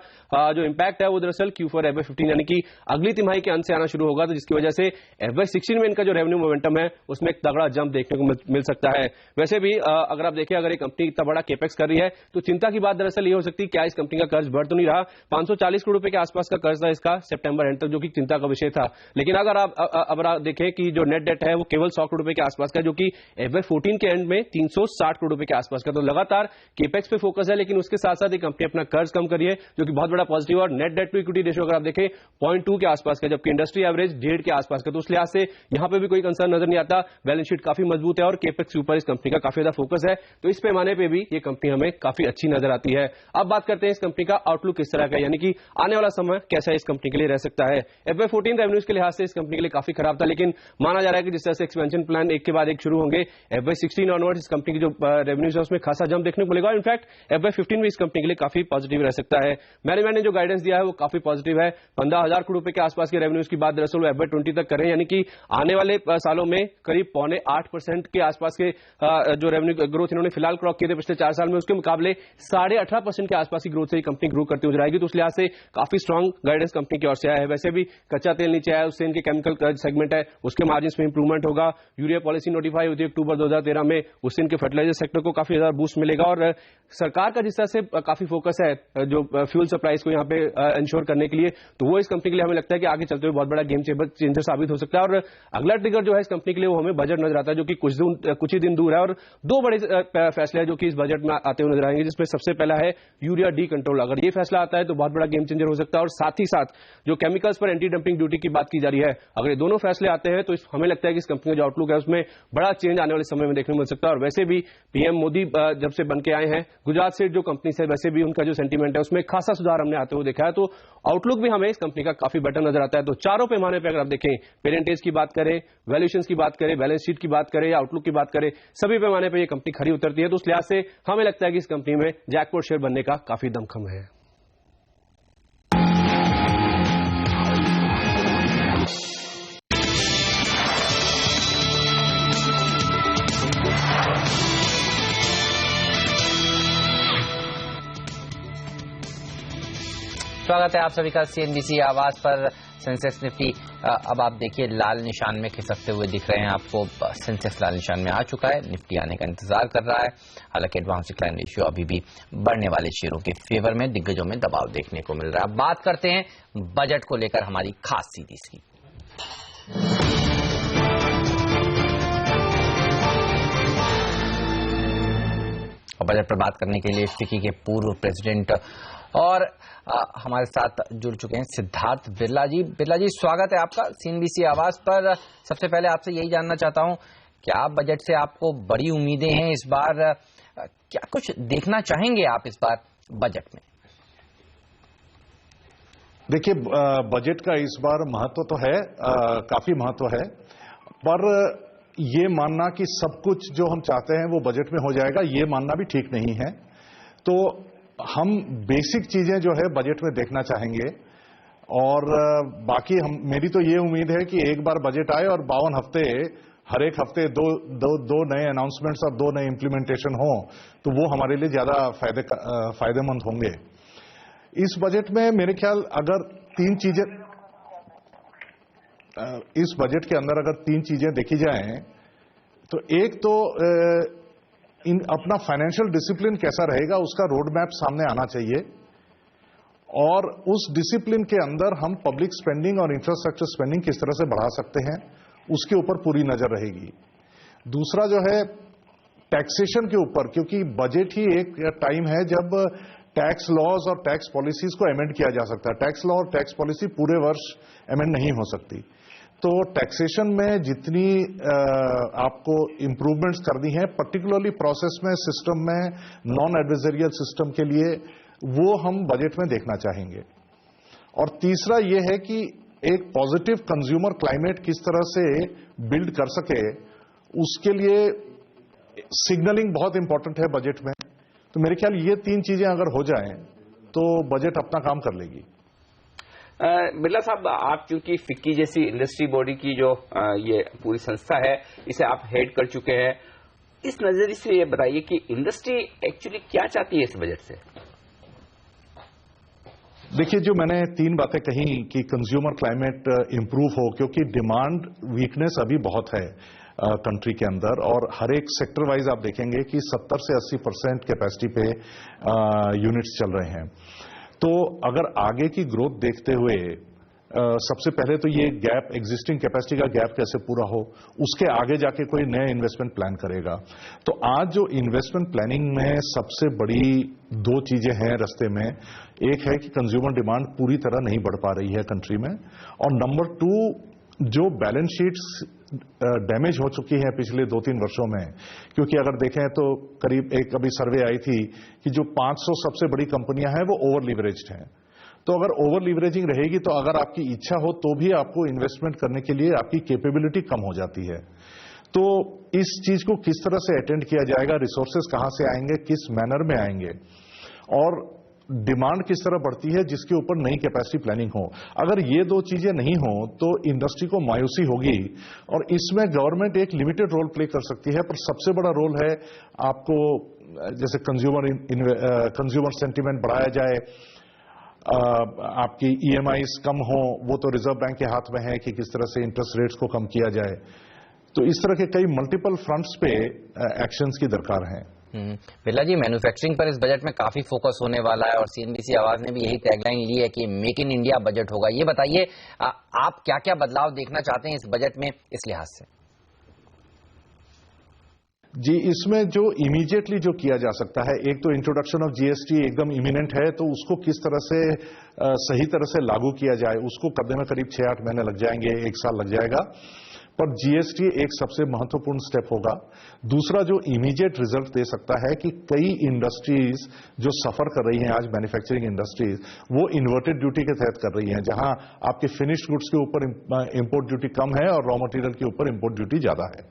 जो इंपैक्ट है वो दरअसल Q4 FY15 यानी कि अगली तिमाही के अंत से आना शुरू शुरू होगा, तो जिसकी वजह से FY16 में इनका जो रेवेन्यू मोमेंटम है उसमें एक तगड़ा जंप देखने को मिल सकता है। वैसे भी अगर आप देखें, अगर एक कंपनी इतना बड़ा केपेक्स कर रही है तो चिंता की बात दरअसल ये हो सकती है क्या इस कंपनी का कर्ज बढ़ तो नहीं रहा। 540 करोड़ रुपए के आसपास का कर्ज था इसका सितंबर एंड तक, जो कि चिंता का विषय था। लेकिन अगर आप देखें कि जो नेट डेट है वो केवल 100 करोड़ रुपए के आसपास का, जो कि FY14 के एंड में 360 करोड़ रुपए के आसपास का। तो लगातार केपेक्स पे फोकस है, लेकिन उसके साथ साथ एक कंपनी अपना कर्ज कम करी है, जो कि बहुत बड़ा पॉजिटिव। और net debt to equity ratio अगर आप देखें 0.2 के आसपास का, जबकि इंडस्ट्री एवरेज 1.5 के आसपास का। तो उस लिहाज से यहां पे भी कोई कंसर्न नजर नहीं आता। बैलेंस शीट काफी मजबूत है और केपेक्स के ऊपर इस कंपनी का काफी ज्यादा फोकस है, तो इस पैमाने पे भी ये कंपनी हमें काफी अच्छी नजर आती है। अब बात करते हैं इस कंपनी का आउटलुक किस तरह का, यानी कि आने वाला समय कैसा इस कंपनी के लिए रह सकता है। FY14 रेवेन्यूज के लिहाज से इस कंपनी के लिए काफी खराब था, लेकिन माना जा रहा है कि जिस तरह से एक्सपेंशन प्लान एक के बाद एक शुरू होंगे, FY16 ऑनवर्ड्स इस कंपनी की जो रेवेन्यूज है उसमें खासा जंप देखने को मिलेगा। इनफैक्ट FY15 में इस कंपनी के लिए काफी पॉजिटिव रह सकता है। मैनेजमेंट ने जो गाइडेंस दिया है वो काफी पॉजिटिव है। 15,000 करोड़ रुपए के आसपास के रेवेन्यूज की बात दरअसल वो FY20 तक करें, यानी कि आने वाले सालों में करीब 0.8% के आसपास के जो रेवेन्यू ग्रोथ इन्होंने फिलहाल क्लॉक किए थे पिछले 4 साल में, उसके मुकाबले 18.5% के आसपास की ग्रोथ से कंपनी ग्रो करती हुई जाएगी। तो उस लिहाज से काफी स्ट्रॉन्ग गाइडेंस कंपनी की ओर से आया है। वैसे भी कच्चा तेल नीचे आया, उससे इनके केमिकल सेगमेंट है उसके मार्जिन में इंप्रूवमेंट होगा। यूरिया पॉलिसी नोटिफाई हुई थी अक्टूबर 2013 में, उससे इनके फर्टिलाइजर सेक्टर को काफी ज्यादा बूस्ट मिलेगा। और सरकार का जिस तरह से काफी फोकस है जो फ्यूल सप्लाईज को यहाँ पे इंश्योर करने के लिए, तो वो इस कंपनी के लिए हमें लगता है कि आगे चलते हुए बहुत बड़ा गेम चेंजर साबित हो सकता है। और अगला ट्रिगर जो है इस कंपनी के लिए वो हमें बजट नजर आता है, जो कि कुछ ही दिन दूर है। और 2 बड़े फैसले हैं जो कि इस बजट में आते हुए नजर आएंगे, जिसमें सबसे पहला है यूरिया डी कंट्रोल। अगर ये फैसला आता है तो बहुत बड़ा गेम चेंजर हो सकता है। और साथ ही साथ जो केमिकल्स पर एंटी डंपिंग ड्यूटी की बात की जा रही है, अगर ये दोनों फैसले आते हैं तो हमें लगता है कि इस कंपनी का जो आउटलुक है उसमें बड़ा चेंज आने वाले समय में देखने को मिल सकता है। और वैसे भी पीएम मोदी जब से बन के आए हैं, गुजरात से जो कंपनी से वैसे भी उनका जो सेंटीमेंट है उसमें खासा सुधार हमने आते हुए देखा है। तो आउटलुक भी हमें इस कंपनी का काफी बेटर नजर आता है। तो चारों पैमाने पर अगर आप देखें, पेरेंटेज की बात करें, वैल्यूएशन की बात करें, बैलेंस शीट की बात करें या आउटलुक की बात करें, सभी पैमाने पर यह कंपनी खरी उतरती है। तो उस लिहाज से हमें लगता है कि इस कंपनी में जैकपॉट शेयर बनने का काफी दमखम है। स्वागत है आप सभी का CNBC आवाज पर। सेंसेक्स निफ्टी अब आप देखिए लाल निशान में खिसकते हुए दिख रहे हैं आपको। सेंसेक्स लाल निशान में आ चुका है, निफ्टी आने का इंतजार कर रहा है। हालांकि एडवांस डिक्लाइन रेशियो अभी भी बढ़ने वाले शेयरों के फेवर में, दिग्गजों में दबाव देखने को मिल रहा है। बात करते हैं बजट को लेकर हमारी खास सीरीज की। बजट पर बात करने के लिए फिक्की के पूर्व प्रेसिडेंट और हमारे साथ जुड़ चुके हैं सिद्धार्थ बिरला जी। बिरला जी, स्वागत है आपका CNBC आवाज पर। सबसे पहले आपसे यही जानना चाहता हूं, क्या बजट से आपको बड़ी उम्मीदें हैं इस बार? क्या कुछ देखना चाहेंगे आप इस बार बजट में? देखिए, बजट का इस बार महत्व तो है, काफी महत्व है, पर ये मानना कि सब कुछ जो हम चाहते हैं वो बजट में हो जाएगा, ये मानना भी ठीक नहीं है। तो हम बेसिक चीजें जो है बजट में देखना चाहेंगे। और बाकी मेरी तो ये उम्मीद है कि एक बार बजट आए और 52 हफ्ते, हर एक हफ्ते दो नए अनाउंसमेंट्स और 2 नए इंप्लीमेंटेशन हो, तो वो हमारे लिए ज्यादा फायदेमंद होंगे। इस बजट में मेरे ख्याल अगर 3 चीजें, इस बजट के अंदर अगर 3 चीजें देखी जाएं, तो एक तो अपना फाइनेंशियल डिसिप्लिन कैसा रहेगा उसका रोड मैप सामने आना चाहिए, और उस डिसिप्लिन के अंदर हम पब्लिक स्पेंडिंग और इंफ्रास्ट्रक्चर स्पेंडिंग किस तरह से बढ़ा सकते हैं उसके ऊपर पूरी नजर रहेगी। दूसरा जो है टैक्सेशन के ऊपर, क्योंकि बजट ही एक टाइम है जब टैक्स लॉज और टैक्स पॉलिसीज को अमेंड किया जा सकता है। टैक्स लॉ और टैक्स पॉलिसी पूरे वर्ष अमेंड नहीं हो सकती। तो टैक्सेशन में जितनी आपको इंप्रूवमेंट्स करनी है, पर्टिकुलरली प्रोसेस में, सिस्टम में, नॉन एडवाइजरियल सिस्टम के लिए, वो हम बजट में देखना चाहेंगे। और तीसरा ये है कि एक पॉजिटिव कंज्यूमर क्लाइमेट किस तरह से बिल्ड कर सके, उसके लिए सिग्नलिंग बहुत इंपॉर्टेंट है बजट में। तो मेरे ख्याल ये 3 चीजें अगर हो जाएं तो बजट अपना काम कर लेगी। बिरला साहब, आप चूंकि फिक्की जैसी इंडस्ट्री बॉडी की जो ये पूरी संस्था है, इसे आप हेड कर चुके हैं, इस नजरिए से ये बताइए कि इंडस्ट्री एक्चुअली क्या चाहती है इस बजट से? देखिए, जो मैंने 3 बातें कही कि कंज्यूमर क्लाइमेट इंप्रूव हो, क्योंकि डिमांड वीकनेस अभी बहुत है कंट्री के अंदर, और हर एक सेक्टर वाइज आप देखेंगे कि 70 से 80% कैपेसिटी पे यूनिट्स चल रहे हैं। तो अगर आगे की ग्रोथ देखते हुए सबसे पहले तो ये गैप, एग्जिस्टिंग कैपेसिटी का गैप कैसे पूरा हो, उसके आगे जाके कोई नया इन्वेस्टमेंट प्लान करेगा। तो आज जो इन्वेस्टमेंट प्लानिंग में सबसे बड़ी 2 चीजें हैं रास्ते में, एक है कि कंज्यूमर डिमांड पूरी तरह नहीं बढ़ पा रही है कंट्री में, और नंबर 2 जो बैलेंस शीट्स डैमेज हो चुकी है पिछले 2-3 वर्षों में। क्योंकि अगर देखें तो करीब एक अभी सर्वे आई थी कि जो 500 सबसे बड़ी कंपनियां हैं वो ओवर लीवरेज्ड हैं। तो अगर ओवर लीवरेजिंग रहेगी तो अगर आपकी इच्छा हो तो भी आपको इन्वेस्टमेंट करने के लिए आपकी कैपेबिलिटी कम हो जाती है। तो इस चीज को किस तरह से अटेंड किया जाएगा, रिसोर्सेज कहां से आएंगे, किस मैनर में आएंगे, और डिमांड किस तरह बढ़ती है, जिसके ऊपर नई कैपेसिटी प्लानिंग हो। अगर ये 2 चीजें नहीं हो तो इंडस्ट्री को मायूसी होगी, और इसमें गवर्नमेंट एक लिमिटेड रोल प्ले कर सकती है, पर सबसे बड़ा रोल है आपको जैसे कंज्यूमर सेंटीमेंट बढ़ाया जाए, आपकी EMIs कम हो, वो तो रिजर्व बैंक के हाथ में है कि किस तरह से इंटरेस्ट रेट्स को कम किया जाए। तो इस तरह के कई मल्टीपल फ्रंट्स पे एक्शंस की दरकार है। बिरला जी, मैन्युफैक्चरिंग पर इस बजट में काफी फोकस होने वाला है, और CNBC आवाज ने भी यही टैगलाइन ली है कि मेक इन इंडिया बजट होगा। ये बताइए आप क्या क्या बदलाव देखना चाहते हैं इस बजट में इस लिहाज से? जी, इसमें जो इमीडिएटली जो किया जा सकता है, एक तो इंट्रोडक्शन ऑफ GST एकदम इमिनेंट है, तो उसको किस तरह से सही तरह से लागू किया जाए, उसको करने में करीब 6-8 महीने लग जाएंगे, 1 साल लग जाएगा, पर GST एक सबसे महत्वपूर्ण स्टेप होगा। दूसरा जो इमीडिएट रिजल्ट दे सकता है कि कई इंडस्ट्रीज जो सफर कर रही हैं आज, मैन्युफैक्चरिंग इंडस्ट्रीज, वो इन्वर्टेड ड्यूटी के तहत कर रही हैं, जहां आपके फिनिश्ड गुड्स के ऊपर इंपोर्ट ड्यूटी कम है और रॉ मटेरियल के ऊपर इंपोर्ट ड्यूटी ज्यादा है।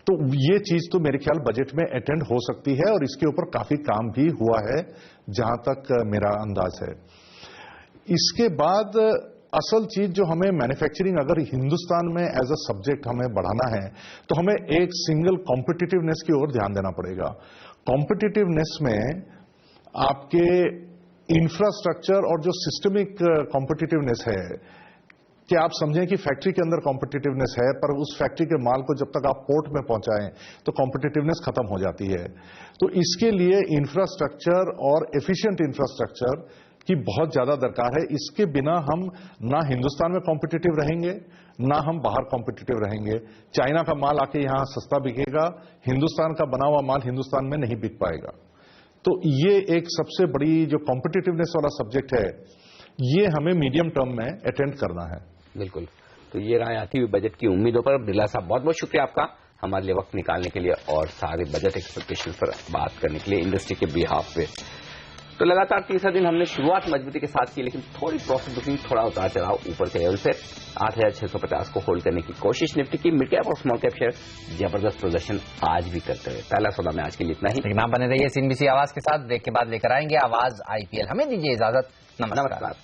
तो ये चीज तो मेरे ख्याल बजट में अटेंड हो सकती है, और इसके ऊपर काफी काम भी हुआ है जहां तक मेरा अंदाज है। इसके बाद असल चीज जो हमें मैन्युफैक्चरिंग अगर हिंदुस्तान में एज अ सब्जेक्ट हमें बढ़ाना है, तो हमें एक सिंगल कॉम्पिटिटिवनेस की ओर ध्यान देना पड़ेगा। कॉम्पिटिटिवनेस में आपके इंफ्रास्ट्रक्चर और जो सिस्टमिक कॉम्पिटिटिवनेस है, कि आप समझें कि फैक्ट्री के अंदर कॉम्पिटिटिवनेस है, पर उस फैक्ट्री के माल को जब तक आप पोर्ट में पहुंचाएं तो कॉम्पिटिटिवनेस खत्म हो जाती है। तो इसके लिए इंफ्रास्ट्रक्चर और एफिशिएंट इंफ्रास्ट्रक्चर की बहुत ज्यादा दरकार है। इसके बिना हम ना हिंदुस्तान में कॉम्पिटिटिव रहेंगे, ना हम बाहर कॉम्पिटिटिव रहेंगे। चाइना का माल आके यहां सस्ता बिकेगा, हिंदुस्तान का बना हुआ माल हिंदुस्तान में नहीं बिक पाएगा। तो ये एक सबसे बड़ी जो कॉम्पिटिटिवनेस वाला सब्जेक्ट है, ये हमें मीडियम टर्म में अटेंड करना है। बिल्कुल। तो ये रहा आती हुई बजट की उम्मीदों पर। बिरला साहब, बहुत बहुत शुक्रिया आपका हमारे लिए वक्त निकालने के लिए और सारे बजट एक्सपेक्टेशन पर बात करने के लिए इंडस्ट्री के बिहाफ पे। तो लगातार तीसरा दिन हमने शुरुआत मजबूती के साथ की, लेकिन थोड़ी प्रॉफिट बुकिंग, थोड़ा उतार चढ़ाव ऊपर के लेवल से 8650 को होल्ड करने की कोशिश निफ्टी की। मिड कैप और स्मॉल कैप शेयर जबरदस्त प्रदर्शन आज भी करते हुए। पहला सौदा में आज के लिए इतना ही। लेकिन आप बने रहिए CNBC आवाज के साथ। ब्रेक के बाद लेकर आएंगे आवाज IPL। हमें दीजिए इजाजत। नमस्कार।